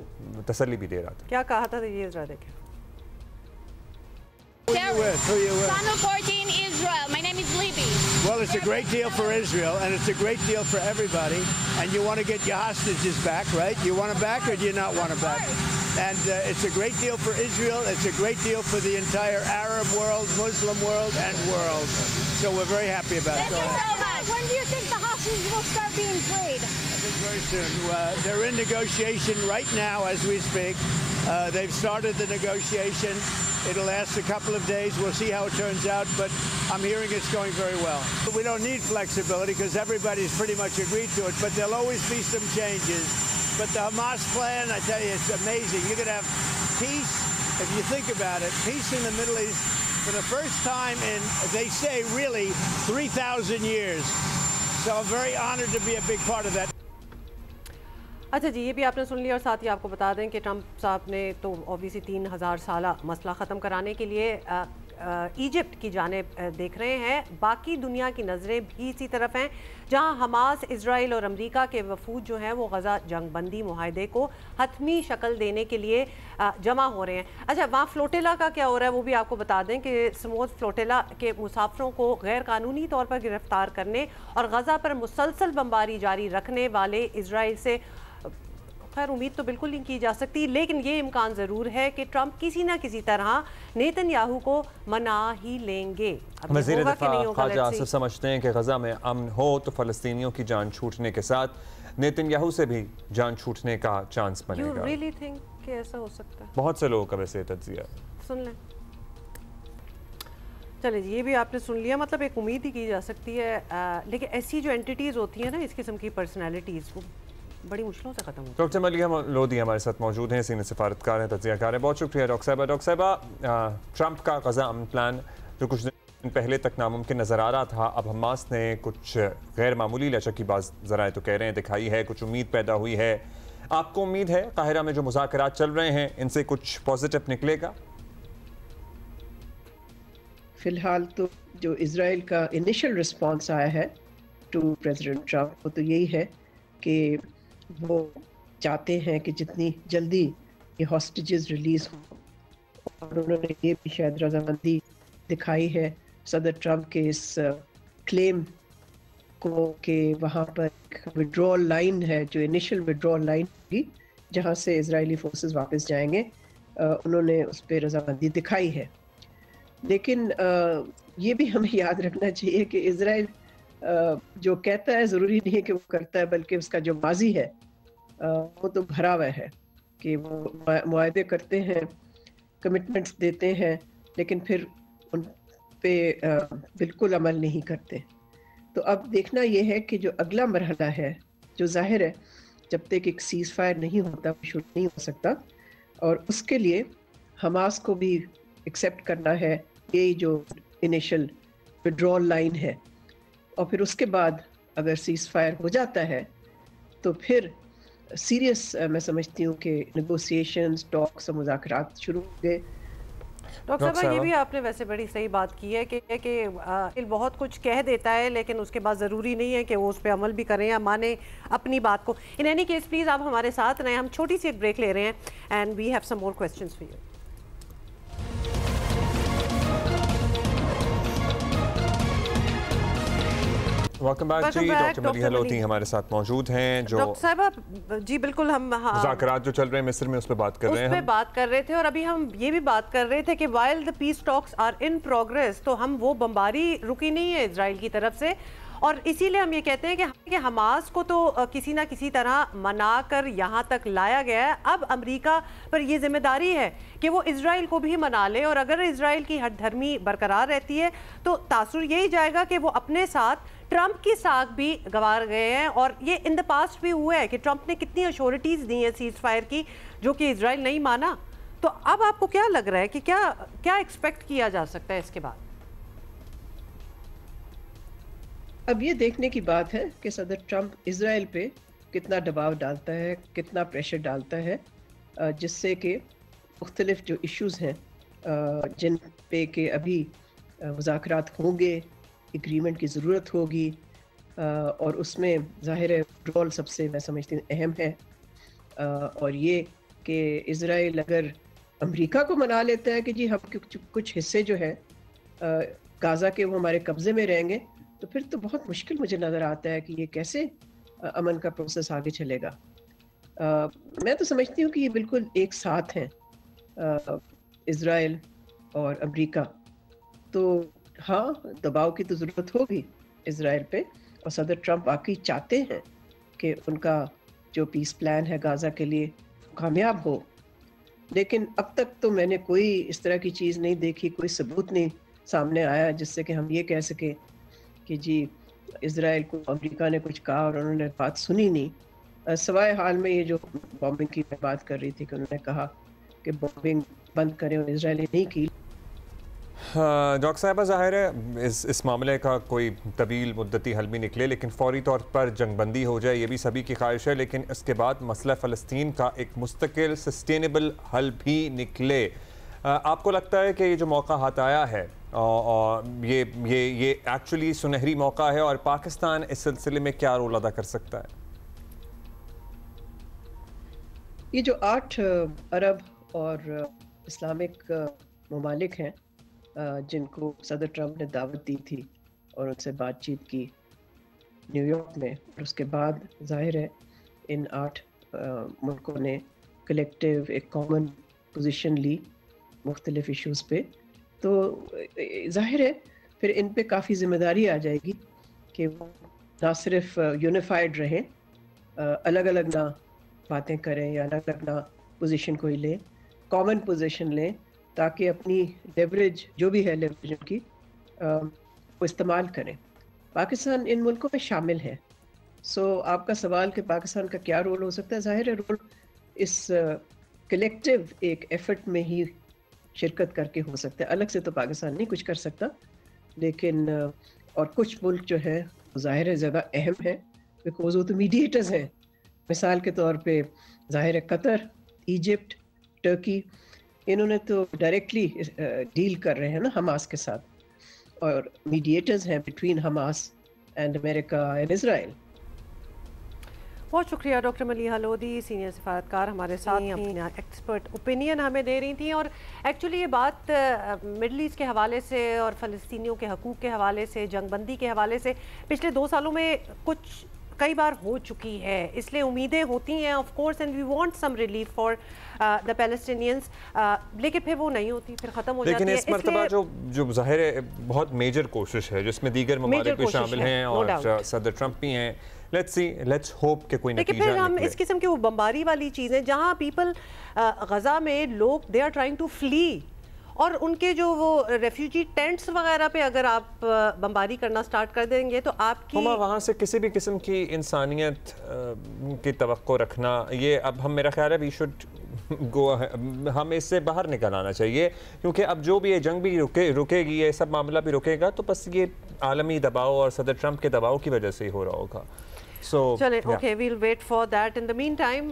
तसल्ली भी दे रहा था। क्या कहा था ये ज़रा देखें। Who you with? Channel 14 Israel. My name is Libby. Well, it's a great deal for Israel, and it's a great deal for everybody. And you want to get your hostages back, right? You want them back, or do you not want them back? And it's a great deal for Israel. It's a great deal for the entire Arab world, Muslim world, and world. So we're very happy about it. Thank you so much. When do you think the hostages will start being freed? I think very soon. They're in negotiation right now as we speak. They've started the negotiation. It'll last a couple of days. We'll see how it turns out, but I'm hearing it's going very well. We don't need flexibility because everybody's pretty much agreed to it, but there'll always be some changes. But the Hamas plan, I tell you, it's amazing. You're going to have peace, if you think about it, peace in the Middle East for the first time in, they say, really, 3,000 years. So I'm very honored to be a big part of that. अच्छा जी, ये भी आपने सुन लिया और साथ ही आपको बता दें कि ट्रंप साहब ने तो ऑब्वियसली 3000 साला मसला ख़त्म कराने के लिए इजिप्ट की जानिब देख रहे हैं। बाकी दुनिया की नज़रें भी इसी तरफ हैं, जहां हमास, इजराइल और अमेरिका के वफूद जो हैं वो गज़ा जंगबंदी मुआहदे को हतमी शक्ल देने के लिए जमा हो रहे हैं। अच्छा, वहाँ फ्लोटेला का क्या हो रहा है वो भी आपको बता दें कि समोज फ्लोटेला के मुसाफिरों को गैर कानूनी तौर पर गिरफ्तार करने और गज़ा पर मुसलसल बमबारी जारी रखने वाले इजराइल से खैर उम्मीद तो बिल्कुल नहीं की जा सकती, लेकिन ये इम्कान ज़रूर है कि ट्रंप किसी ना किसी तरह नेतन्याहू को मना ही लेंगे। वज़ीर दिफ़ा ख़ाजा आसिफ समझते हैं कि गज़ा में अमन हो तो फ़लस्तीनियों की जान छूटने के साथ नेतन्याहू से भी जान छूटने का चांस बनेगा। You really think कि ऐसा हो सकता है? बहुत से लोगों का वैसे तज्ज़िया सुन लें। चले जी, ये भी आपने सुन लिया। मतलब एक उम्मीद ही की जा सकती है, लेकिन ऐसी जो एंटिटीज़ होती हैं ना, इस किस्म की पर्सनैलिटीज़, वो बड़ी मुश्किलों से ख़त्म होती है। डॉक्टर मलिया लोधी हमारे साथ मौजूद हैं, सीनियर सिफारतकार हैं, तज्ज़ियाकार हैं। बहुत शुक्रिया डॉक्टर साहिबा। डॉक्टर साहिबा, ट्रंप का गज़ा अमन प्लान जो कुछ दिन पहले तक नामुमकिन नज़र आ रहा था, अब हमास ने कुछ गैर मामूली लचकीबाज ज़राए तो कह रहे हैं दिखाई है, कुछ उम्मीद पैदा हुई है। आपको उम्मीद है काहिरा में जो मुज़ाकरात चल रहे हैं इनसे कुछ पॉजिटिव निकलेगा? फ़िलहाल तो जो इजराइल का इनिशियल रिस्पॉन्स आया है टू प्रेसिडेंट ट्रंप, वो तो यही है कि वो चाहते हैं कि जितनी जल्दी ये हॉस्टेजेस रिलीज़ हों, और उन्होंने ये भी शायद रज़ामंदी दिखाई है सदर ट्रंप के इस क्लेम को कि वहाँ पर विड्रॉल लाइन है, जो इनिशियल विड्रॉल लाइन होगी जहाँ से इजरायली फोर्सेस वापस जाएंगे, उन्होंने उस पर रज़ामंदी दिखाई है। लेकिन ये भी हमें याद रखना चाहिए कि इजराइल जो कहता है ज़रूरी नहीं है कि वो करता है, बल्कि उसका जो माजी है वो तो भरा हुआ है कि वो मुआहदे करते हैं, कमिटमेंट्स देते हैं, लेकिन फिर उन पे बिल्कुल अमल नहीं करते। तो अब देखना ये है कि जो अगला मरहला है, जो जाहिर है जब तक एक सीज़ फायर नहीं होता वो शुरू नहीं हो सकता, और उसके लिए हमास को भी एक्सेप्ट करना है ये जो इनिशियल विड्रॉल लाइन है, और फिर उसके बाद अगर सीज़ फायर हो जाता है तो फिर सीरियस मैं समझती हूँ कि नेगोशिएशंस, टॉक्स और मुज़ाकरात शुरू हो गए। डॉक्टर साहब, ये भी आपने वैसे बड़ी सही बात की है कि बहुत कुछ कह देता है, लेकिन उसके बाद ज़रूरी नहीं है कि वो उस पर अमल भी करें या माने अपनी बात को। इन एनी केस प्लीज़ आप हमारे साथ रहें, हम छोटी सी एक ब्रेक ले रहे हैं and we have some more questions for you. Welcome back जी। डॉक्टर मलिया लोधी हमारे साथ मौजूद हैं। जो डॉक्टर साहब जी बिल्कुल, हम मुज़ाकरात जो चल रहे हैं मिस्र में उस पर बात कर रहे हैं, बात कर रहे थे, और अभी हम ये भी बात कर रहे थे कि while the peace talks are in progress, तो हम वो बमबारी रुकी नहीं है इजराइल की तरफ से, और इसीलिए हम ये कहते हैं कि हमास को तो किसी ना किसी तरह मना कर यहाँ तक लाया गया है। अब अमेरिका पर ये जिम्मेदारी है कि वो इजराइल को भी मना ले, और अगर इजराइल की हठधर्मी बरकरार रहती है तो तासुर यही जाएगा कि वो अपने साथ ट्रंप की साख भी गंवार गए हैं। और ये इन द पास्ट भी हुआ है कि ट्रंप ने कितनी अश्योरिटीज़ दी हैं सीज़ फायर की, जो कि इजराइल नहीं माना। तो अब आपको क्या लग रहा है कि क्या एक्सपेक्ट किया जा सकता है इसके बाद? अब ये देखने की बात है कि सदर ट्रंप इजराइल पे कितना दबाव डालता है, कितना प्रेशर डालता है, जिससे कि मुख्तलिफ जो इश्यूज़ हैं जिन पे कि अभी मुज़ाकरात होंगे, एग्रीमेंट की ज़रूरत होगी, और उसमें ज़ाहिर है विड्रॉल सबसे मैं समझती हूँ अहम है। और ये कि इज़राइल अगर अमेरिका को मना लेता है कि जी हम कुछ हिस्से जो है गाज़ा के वो हमारे कब्ज़े में रहेंगे, तो फिर तो बहुत मुश्किल मुझे नज़र आता है कि ये कैसे अमन का प्रोसेस आगे चलेगा। मैं तो समझती हूँ कि ये बिल्कुल एक साथ हैं इज़राइल और अमेरिका। तो हाँ, दबाव की तो ज़रूरत होगी इज़राइल पे, और सदर ट्रंप वाकई चाहते हैं कि उनका जो पीस प्लान है गाज़ा के लिए कामयाब हो। लेकिन अब तक तो मैंने कोई इस तरह की चीज़ नहीं देखी, कोई सबूत नहीं सामने आया जिससे कि हम ये कह सके कि जी इज़राइल को अमेरिका ने कुछ कहा और उन्होंने बात सुनी नहीं। सवाए हाल में ये जो बॉम्बिंग की मैं बात कर रही थी कि उन्होंने कहा कि बॉम्बिंग बंद करें और इज़राइल ने नहीं की। डॉक्टर साहबा, ज़ाहिर है इस मामले का कोई तवील मुद्दती हल भी निकले, लेकिन फौरी तौर पर जंगबंदी हो जाए, ये भी सभी की ख्वाहिश है, लेकिन इसके बाद मसला फ़लस्तीन का एक मुस्तकिल सस्टेनेबल हल भी निकले। आपको लगता है कि ये जो मौका हाथ आया है और ये एक्चुअली सुनहरी मौका है, और पाकिस्तान इस सिलसिले में क्या रोल अदा कर सकता है? ये जो 8 अरब और इस्लामिक ममालिक हैं जिनको सदर ट्रंप ने दावत दी थी और उनसे बातचीत की न्यूयॉर्क में, और उसके बाद जाहिर है इन 8 मुल्कों ने कलेक्टिव एक कॉमन पोजीशन ली मुख्तलिफ इश्यूज़ पे, तो जाहिर है फिर इन पे काफ़ी ज़िम्मेदारी आ जाएगी कि वो ना सिर्फ यूनिफाइड रहें, अलग अलग ना बातें करें या अलग अलग ना पोजीशन कोई लें, कॉमन पोजीशन लें, ताकि अपनी लेवरेज जो भी है लेवरेज उनकी वो इस्तेमाल करें। पाकिस्तान इन मुल्कों में शामिल है। सो आपका सवाल कि पाकिस्तान का क्या रोल हो सकता है, ज़ाहिर है रोल इस कलेक्टिव एक एफर्ट में ही शिरकत करके हो सकता है। अलग से तो पाकिस्तान नहीं कुछ कर सकता, लेकिन और कुछ मुल्क जो है ज़ाहिर है ज़्यादा अहम है बिकॉज वो तो मीडिएटर्स हैं। मिसाल के तौर पे ज़ाहिर है कतर, इजिप्ट, टर्की, इन्होंने तो डायरेक्टली डील कर रहे हैं ना हमास के साथ, और मीडिएटर्स हैं between Hamas and America and Israel. बहुत शुक्रिया डॉक्टर मलिहा लोधी, सीनियर सिफारतकार हमारे साथ अपना एक्सपर्ट ओपिनियन हमें दे रही थी। और एक्चुअली ये बात मिडल ईस्ट के हवाले से और फ़लस्तीनियों के हकूक़ के हवाले से, जंगबंदी के हवाले से पिछले 2 सालों में कुछ कई बार हो चुकी है, इसलिए उम्मीदें होती हैं of course, and we want some relief for the Palestinians, लेकिन फिर वो नहीं होती, फिर ख़त्म हो जाती है। लेकिन इस मरतबा जो ज़ाहिर है बहुत मेजर कोशिश है जिसमें दीगर ममालिक भी शामिल हैं और सदर ट्रंप भी हैं। लेट्स होप कि कोई नतीजा निकले। हम इस किस्म की वो बमबारी वाली चीज़ें जहाँ पीपल गज़ा में लोग they are trying to flee, और उनके जो वो रेफ्यूजी टेंट्स वगैरह पे अगर आप बमबारी करना स्टार्ट कर देंगे तो आपकी वहाँ से किसी भी किस्म की इंसानियत की तवक्को रखना, ये अब हम मेरा ख्याल है वी शुड गो, हमें इससे बाहर निकल आना चाहिए, क्योंकि अब जो भी ये जंग भी रुकेगी, ये सब मामला भी रुकेगा, तो बस ये आलमी दबाव और सदर ट्रंप के दबाव की वजह से ही हो रहा होगा। चलें, okay, we'll wait for that. In the meantime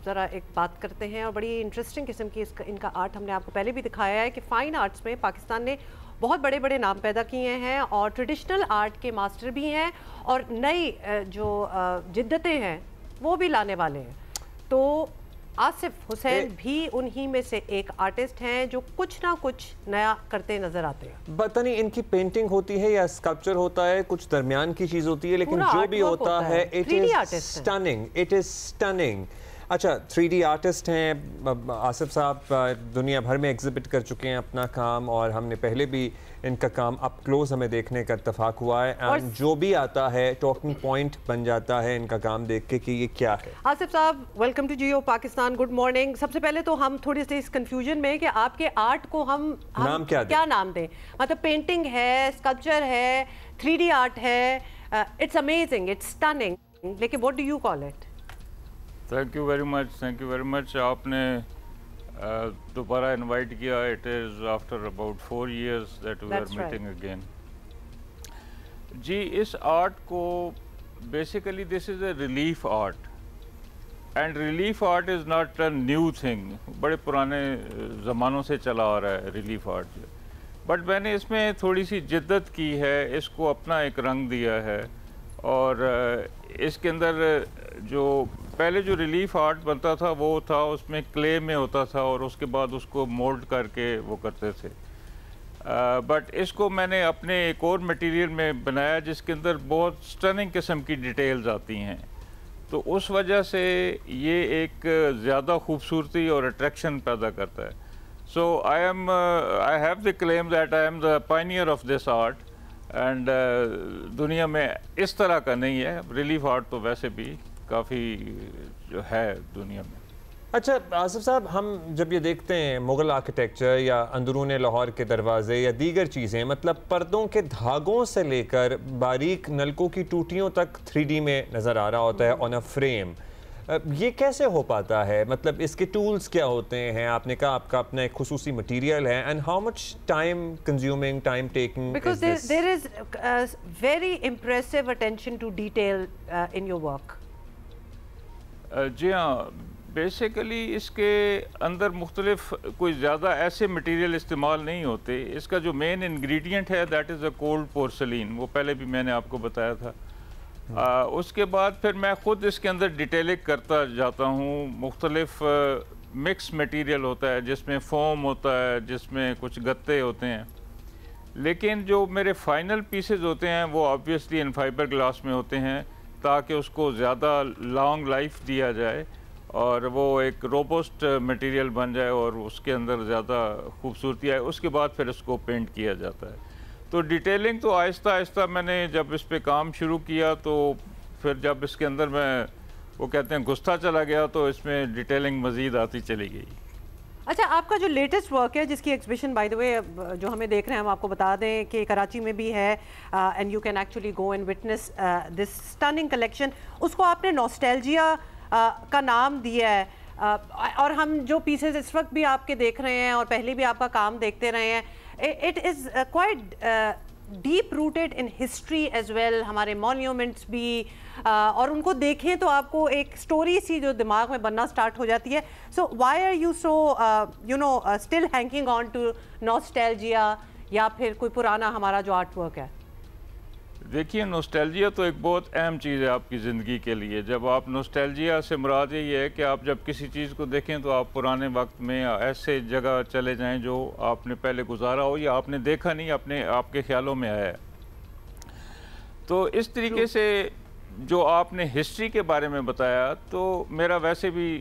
ज़रा एक बात करते हैं, और बड़ी इंटरेस्टिंग किस्म की इनका आर्ट हमने आपको पहले भी दिखाया है कि फ़ाइन आर्ट्स में पाकिस्तान ने बहुत बड़े बड़े नाम पैदा किए हैं, और ट्रेडिशनल आर्ट के मास्टर भी हैं, और नई जो जिद्दतें हैं वो भी लाने वाले हैं। तो आसिफ हुसैन भी उन्हीं में से एक आर्टिस्ट हैं जो कुछ ना कुछ नया करते नज़र आते हैं। पता नहीं इनकी पेंटिंग होती है या स्कल्पचर होता है, कुछ दरमियान की चीज़ होती है, लेकिन जो भी होता है it is stunning, it is stunning. अच्छा, 3D आर्टिस्ट हैं आसिफ साहब, दुनिया भर में एग्जिबिट कर चुके हैं अपना काम, और हमने पहले भी इनका काम अप क्लोज हमें देखने का इत्तेफाक हुआ है, एंड जो भी आता है टॉकिंग पॉइंट बन जाता है इनका काम देख के कि ये क्या है। Asif Sahab, welcome to Geo Pakistan, good morning. सबसे पहले तो हम थोड़ी सी इस कंफ्यूजन में कि आपके आर्ट को हम नाम क्या नाम दें, मतलब पेंटिंग है, स्कल्पचर है, 3D आर्ट है, इट्स अमेजिंग, इट्स स्टनिंग, लेकिन what do you call it? Thank you very much. आपने दोबारा इनवाइट किया। It is after about 4 years that we are meeting again. जी, इस आर्ट को basically this is a relief art, and relief art is not a new thing, बड़े पुराने ज़मानों से चला आ रहा है रिलीफ आर्ट, बट मैंने इसमें थोड़ी सी जिद्दत की है, इसको अपना एक रंग दिया है, और इसके अंदर जो पहले जो रिलीफ आर्ट बनता था वो था उसमें क्ले में होता था और उसके बाद उसको मोल्ड करके वो करते थे। बट इसको मैंने अपने एक और मटेरियल में बनाया जिसके अंदर बहुत स्टनिंग किस्म की डिटेल्स आती हैं, तो उस वजह से ये एक ज़्यादा खूबसूरती और अट्रैक्शन पैदा करता है। So I have the claim that I am the pioneer of this art and दुनिया में इस तरह का नहीं है। रिलीफ आर्ट तो वैसे भी काफ़ी जो है दुनिया में। अच्छा आसिफ साहब, हम जब ये देखते हैं मुग़ल आर्किटेक्चर या अंदरून लाहौर के दरवाजे या दीगर चीज़ें, मतलब पर्दों के धागों से लेकर बारीक नलकों की टूटियों तक 3D में नज़र आ रहा होता है ऑन अ फ्रेम, ये कैसे हो पाता है? मतलब इसके टूल्स क्या होते हैं? आपने कहा आपका अपना एक खुसूसी मटीरियल है, and how much time consuming, time taking? Because there is very impressive attention to detail in your work. जी हाँ, बेसिकली इसके अंदर मुख्तलिफ कोई ज़्यादा ऐसे मटेरियल इस्तेमाल नहीं होते। इसका जो मेन इंग्रेडिएंट है that is a cold porcelain, वो पहले भी मैंने आपको बताया था। उसके बाद फिर मैं ख़ुद इसके अंदर डिटेलिंग करता जाता हूँ। मुख्तलिफ मिक्स मटेरियल होता है जिसमें फोम होता है, जिसमें कुछ गत्ते होते हैं, लेकिन जो मेरे फाइनल पीसेज होते हैं वो ऑब्वियसली इन फाइबर ग्लास में होते हैं ताकि उसको ज़्यादा लॉन्ग लाइफ दिया जाए और वो एक रोबस्ट मटेरियल बन जाए और उसके अंदर ज़्यादा खूबसूरती आए। उसके बाद फिर इसको पेंट किया जाता है। तो डिटेलिंग तो आहिस्ता आहिस्ता मैंने जब इस पे काम शुरू किया तो फिर जब इसके अंदर मैं वो कहते हैं घुसता चला गया तो इसमें डिटेलिंग मज़ीद आती चली गई। अच्छा, आपका जो लेटेस्ट वर्क है जिसकी एग्जीबिशन बाय द वे जो हमें देख रहे हैं, हम आपको बता दें कि कराची में भी है and you can actually go and witness this stunning collection. उसको आपने नॉस्टैल्जिया का नाम दिया है और हम जो पीसेस इस वक्त भी आपके देख रहे हैं और पहले भी आपका काम देखते रहे हैं, it is quite deep rooted in history as well. हमारे मॉन्यूमेंट्स भी और उनको देखें तो आपको एक स्टोरी सी जो दिमाग में बनना स्टार्ट हो जाती है। So why are you so you know still hanging on to nostalgia या फिर कोई पुराना हमारा जो आर्ट वर्क है? देखिए, नॉस्टैल्जिया तो एक बहुत अहम चीज़ है आपकी ज़िंदगी के लिए। जब आप नॉस्टैल्जिया से मुराद ये है कि आप जब किसी चीज़ को देखें तो आप पुराने वक्त में ऐसे जगह चले जाएं जो आपने पहले गुजारा हो या आपने देखा नहीं, अपने आपके ख्यालों में आया है। तो इस तरीके से जो आपने हिस्ट्री के बारे में बताया, तो मेरा वैसे भी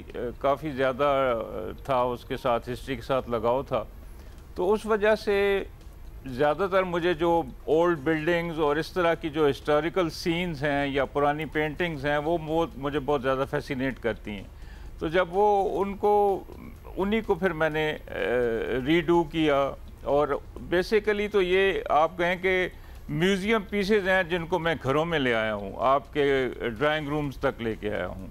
काफ़ी ज़्यादा था उसके साथ, हिस्ट्री के साथ लगाव था। तो उस वजह से ज़्यादातर मुझे जो ओल्ड बिल्डिंग्स और इस तरह की जो हिस्टोरिकल सीन्स हैं या पुरानी पेंटिंग्स हैं वो मुझे बहुत ज़्यादा फैसिनेट करती हैं। तो जब वो उन्हीं को फिर मैंने रीडू किया और बेसिकली तो ये आप कहें कि म्यूज़ियम पीसेज हैं जिनको मैं घरों में ले आया हूँ, आपके ड्राइंग रूम्स तक लेके आया हूँ।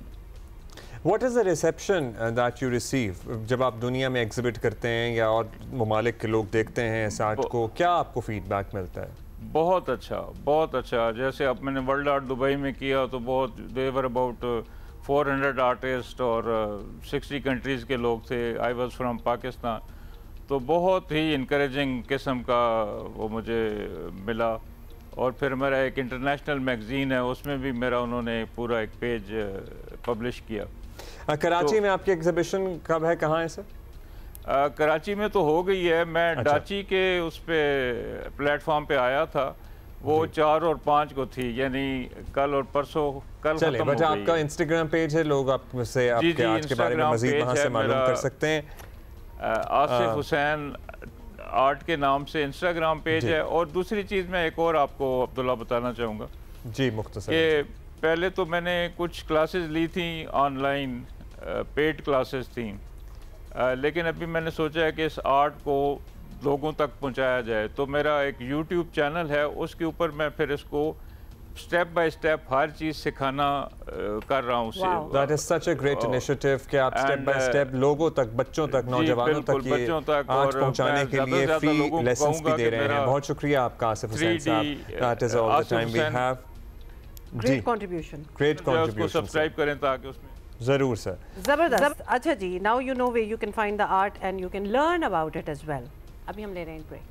What is the reception that you receive जब आप दुनिया में एग्जिबिट करते हैं या और ममालिक के लोग देखते हैं इस आर्ट को, क्या आपको फीडबैक मिलता है? बहुत अच्छा, बहुत अच्छा। जैसे अब मैंने वर्ल्ड आर्ट दुबई में किया तो बहुत देवर अबाउट 400 आर्टिस्ट और 60 कंट्रीज़ के लोग थे। I was from Pakistan. तो बहुत ही इनकरेजिंग किस्म का वो मुझे मिला। और फिर मेरा एक इंटरनेशनल मैगज़ीन है, उसमें भी मेरा उन्होंने पूरा एक पेज पब्लिश किया। कराची में आपकी एग्जीबिशन कब है, कहाँ है सर? कराची में तो हो गई है। मैं अच्छा। डाची के उस पे प्लेटफॉर्म पे आया था, वो 4 और 5 को थी, यानी कल और परसों। कल चलिए, बट आपका इंस्टाग्राम पेज है, लोग आपसे आपके आज के बारे में मजीद वहाँ से मालूम कर सकते हैं। आसिफ हुसैन आर्ट के नाम से इंस्टाग्राम पेज है। और दूसरी चीज़ मैं एक और आपको अब्दुल्ला बताना चाहूँगा जी, मुख्तसर कि पहले तो मैंने कुछ क्लासेस ली थी ऑनलाइन, पेड क्लासेस थी, लेकिन अभी मैंने सोचा है कि इस आर्ट को लोगों तक पहुंचाया जाए। तो मेरा एक यूट्यूब चैनल है, उसके ऊपर मैं फिर इसको स्टेप बाय स्टेप हर चीज़ सिखाना कर रहा हूँ। That is such a great initiative कि आप स्टेप बाय स्टेप लोगों तक, बच्चों तक, नौजवानों तक ये आर्ट पहुंचाने के लिए फ्री लेसन्स भी दे रहे हैं। बहुत शुक्रिया आपका Asif Hussain sahab. That is all the time we have. Great contribution, great contribution. Subscribe करें ताकि उसमें जरूर सर। जबरदस्त। अच्छा जी, now you know way you can find the art and you can learn about it as well. अभी हम ले रहे हैं ब्रेक।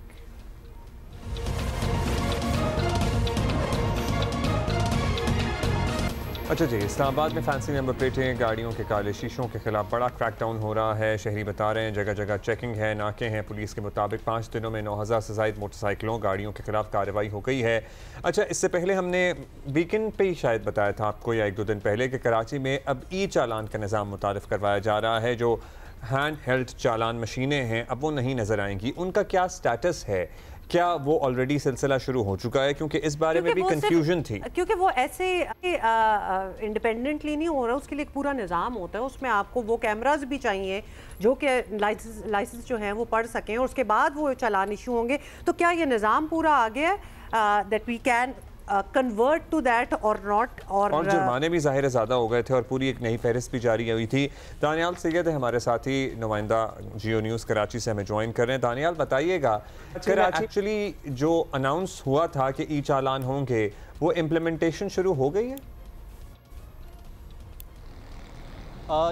अच्छा जी, इस्लामाबाद में फैंसी नंबर प्लेटें, गाड़ियों के काले शीशों के खिलाफ बड़ा क्रैकडाउन हो रहा है। शहरी बता रहे हैं जगह जगह चेकिंग है, नाके हैं। पुलिस के मुताबिक 5 दिनों में 9000 से ज़ायद मोटरसाइकिलों, गाड़ियों के खिलाफ कार्रवाई हो गई है। अच्छा, इससे पहले हमने वीकेंड पे ही शायद बताया था आपको या 1-2 दिन पहले कि कराची में अब ई चालान का निज़ाम मुतारिफ करवाया जा रहा है। जो हैंड हेल्ड चालान मशीनें हैं अब वो नहीं नज़र आएंगी। उनका क्या स्टेटस है? क्या वो ऑलरेडी सिलसिला शुरू हो चुका है? क्योंकि इस बारे में भी कंफ्यूजन थी, क्योंकि वो ऐसे इंडिपेंडेंटली नहीं हो रहा, उसके लिए एक पूरा निज़ाम होता है। उसमें आपको वो कैमरास भी चाहिए जो कि लाइसेंस जो हैं वो पढ़ सकें और उसके बाद वो चालान इशू होंगे। तो क्या ये निज़ाम पूरा आ गया that we can convert to that और नॉट? और जुर्माने भी ज़ाहिर ज़्यादा हो गए थे और पूरी एक नई फहरिस्त भी जारी हुई थी। दानियाल सैयद है हमारे साथी, नुमाइंदा जियो न्यूज़ कराची से हमें ज्वाइन कर रहे हैं। दानियाल, बताइएगा, कराची एक्चुअली जो अनाउंस हुआ था कि ई चालान होंगे वो इम्प्लीमेंटेशन शुरू हो गई है?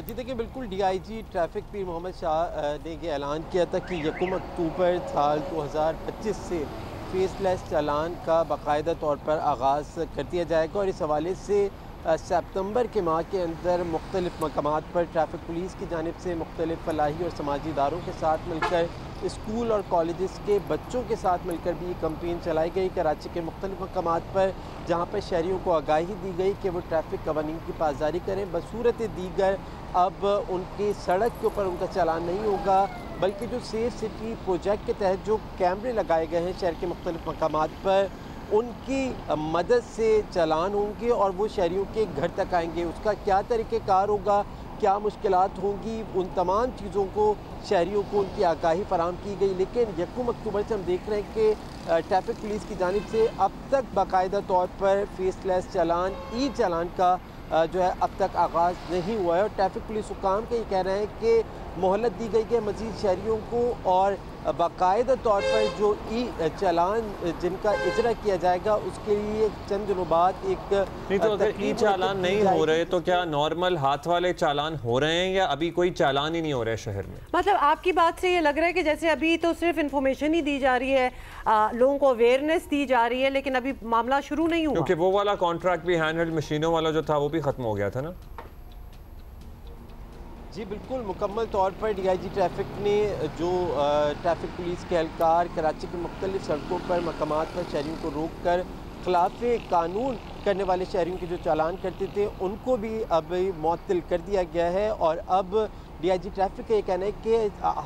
जी देखिए, बिल्कुल DIG ट्रैफिक पीर मोहम्मद शाह ने ये ऐलान किया था कि 1 अक्टूबर साल 2025 से फेसलेस चालान का बाकायदा तौर पर आगाज़ कर दिया जाएगा और इस हवाले से सितंबर के माह के अंदर मुख्तलिफ मकामात पर ट्रैफिक पुलिस की जानिब से मुख्तलिफ फलाही और समाजी इदारों के साथ मिलकर स्कूल और कॉलेजेस के बच्चों के साथ मिलकर भी कैंपेन चलाई गई कराची के मुख्तलिफ मकामात पर, जहाँ पर शहरियों को आगाही दी गई कि वो ट्रैफिक कवानीन की पासदारी करें। बसूरत दीगर अब उनकी सड़क के ऊपर उनका चालान नहीं होगा, बल्कि जो सेफ सिटी प्रोजेक्ट के तहत जो कैमरे लगाए गए हैं शहर के मुख्तलिफ मकामात पर, उनकी मदद से चालान होंगे और वो शहरियों के घर तक आएंगे। उसका क्या तरीक़ेकार होगा, क्या मुश्किलात होंगी, उन तमाम चीज़ों को शहरियों को उनकी आगाही फराहम की गई। लेकिन 1 अक्टूबर से हम देख रहे हैं कि ट्रैफिक पुलिस की जानिब से अब तक बाकायदा तौर पर फेसलेस चालान, ई चालान का जो है अब तक आगाज़ नहीं हुआ है और ट्रैफिक पुलिस हुकाम के ये कह रहे हैं कि मोहलत दी गई है मज़ीद शहरियों को और बाकायदा तौर पर जो ई चालान जिनका इजरा किया जाएगा उसके लिए चंद दिनों बाद एक नहीं। तो अगर ई चालान नहीं हो रहे तो क्या नॉर्मल हाथ वाले चालान हो रहे हैं या अभी कोई चालान ही नहीं हो रहा है शहर में? मतलब आपकी बात से ये लग रहा है कि जैसे अभी तो सिर्फ इंफॉर्मेशन ही दी जा रही है, लोगों को अवेयरनेस दी जा रही है, लेकिन अभी मामला शुरू नहीं हुआ। क्योंकि वो वाला कॉन्ट्रैक्ट भी हैंड हेल्ड मशीनों वाला जो था वो भी खत्म हो गया था ना? जी बिल्कुल, मुकम्मल तौर पर DIG ट्रैफिक ने जो ट्रैफिक पुलिस के एहलकार कराची के मुख्तलिफ सड़कों पर मकामात पर शहरियों को रोक कर खिलाफ कानून करने वाले शहरियों के जो चालान करते थे उनको भी अब मुअत्तल कर दिया गया है। और अब DIG ट्रैफिक का ये कहना है कि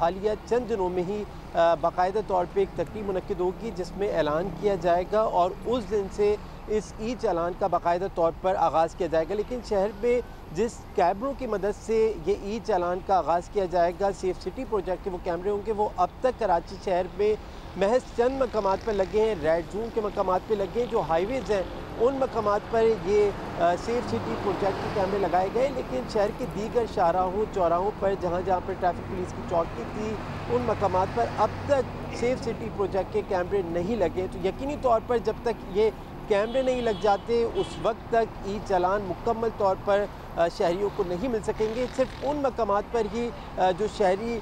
हालिया चंद दिनों में ही बाकायदा तौर पर एक तकरीब मुनक्किद होगी जिसमें ऐलान किया जाएगा और उस दिन से इस ई चालान का बाकायदा तौर पर आगाज़ किया जाएगा। लेकिन शहर में जिस कैमरों की मदद से ये ई चालान का आगाज़ किया जाएगा, सेफ सिटी प्रोजेक्ट के वो कैमरे होंगे, वो अब तक कराची शहर में महज चंद मकामात पर लगे हैं, रेड जोन के मकामात पर लगे हैं। जो हाईवेज़ हैं उन मकामात पर ये सेफ सिटी प्रोजेक्ट के कैमरे लगाए गए, लेकिन शहर के दीगर शाहराहों चौराहों पर जहाँ जहाँ पर ट्रैफिक पुलिस की चौकी थी उन मकामात पर अब तक सेफ सिटी प्रोजेक्ट के कैमरे नहीं लगे। तो यकीनी तौर पर जब तक ये कैमरे नहीं लग जाते उस वक्त तक ई चालान मुकम्मल तौर पर शहरियों को नहीं मिल सकेंगे। सिर्फ उन मकामात पर ही जो शहरी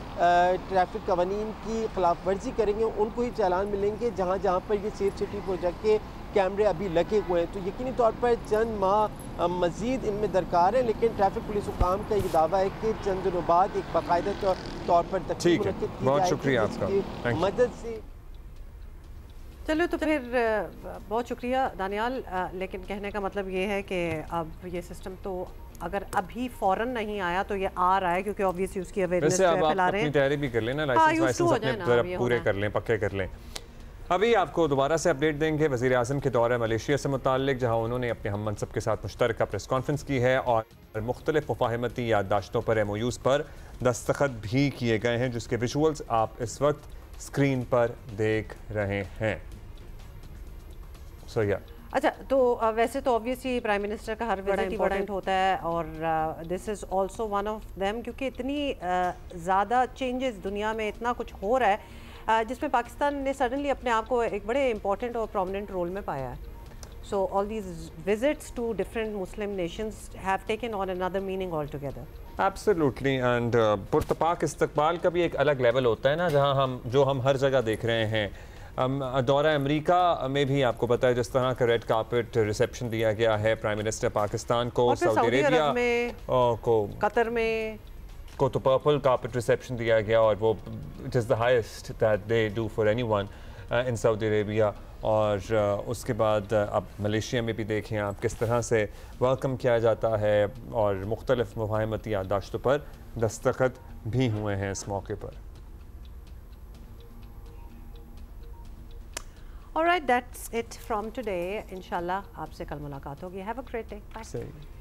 ट्रैफिक कवानीन की खिलाफ वर्जी करेंगे उनको ही चालान मिलेंगे जहाँ जहाँ पर ये सेफ सिटी प्रोजेक्ट के कैमरे अभी लगे हुए हैं। तो यकीनी तौर पर चंद माह मज़ीद इनमें दरकार है, लेकिन ट्रैफिक पुलिस हुकाम का ये दावा है कि चंद दिनों बाद एक बाकायदा तौर पर तकरीब मुनक्किद की जाएगी मदद से। चलो तो फिर बहुत शुक्रिया दानियाल, लेकिन कहने का मतलब ये है कि अब ये सिस्टम तो अगर अभी फौरन नहीं आया तो ये आ रहा है क्योंकि ऑब्वियसली उसकी अवेयरनेस फैला रहे हैं। अपनी तैयारी भी कर लेना, लाइसेंस अपने तरफ पूरे कर लें, पक्के कर लें। अभी आपको दोबारा से अपडेट देंगे वज़ीर आज़म के दौरे मलेशिया से मुताल्लिक, जहाँ उन्होंने अपने हम मनसब के साथ मुश्तरका प्रेस कॉन्फ्रेंस की है और मुख्तलिफ मुफाहमती याददाश्तों पर MOUs पर दस्तखत भी किए गए हैं, जिसके विजुअल्स आप इस वक्त स्क्रीन पर देख रहे हैं। अच्छा, तो वैसे तो ऑब्वियसली प्राइम मिनिस्टर का हर विजिट इम्पोर्टेंट होता है और this is also one of them, क्योंकि इतनी ज़्यादा चेंजेस दुनिया में, इतना कुछ हो रहा है जिसमें पाकिस्तान ने सडनली अपने आप को एक बड़े इंपॉर्टेंट और प्रोमिनेंट रोल में पाया है। So all these visits to different Muslim nations have taken on another meaning all together. Absolutely, and पुरतपाक इस्तकबाल का भी एक अलग लेवल होता है ना, जहाँ हम हर जगह देख रहे हैं दौरा अमेरिका में भी आपको पता है जिस तरह का रेड कार्पेट रिसेप्शन दिया गया है प्राइम मिनिस्टर पाकिस्तान को, सऊदी अरेबिया को, कतर में को तो पर्पल कार्पेट रिसेप्शन दिया गया और वो it is the highest that they do for anyone in Saudi Arabia. और उसके बाद अब मलेशिया में भी देखें आप किस तरह से वेलकम किया जाता है और मुख्तलिफ मुफाहमती याददाश्तों पर दस्तखत भी हुए हैं इस मौके पर। All right, that's it from today. इंशाल्लाह आपसे कल मुलाकात होगी। Have a great day. Bye.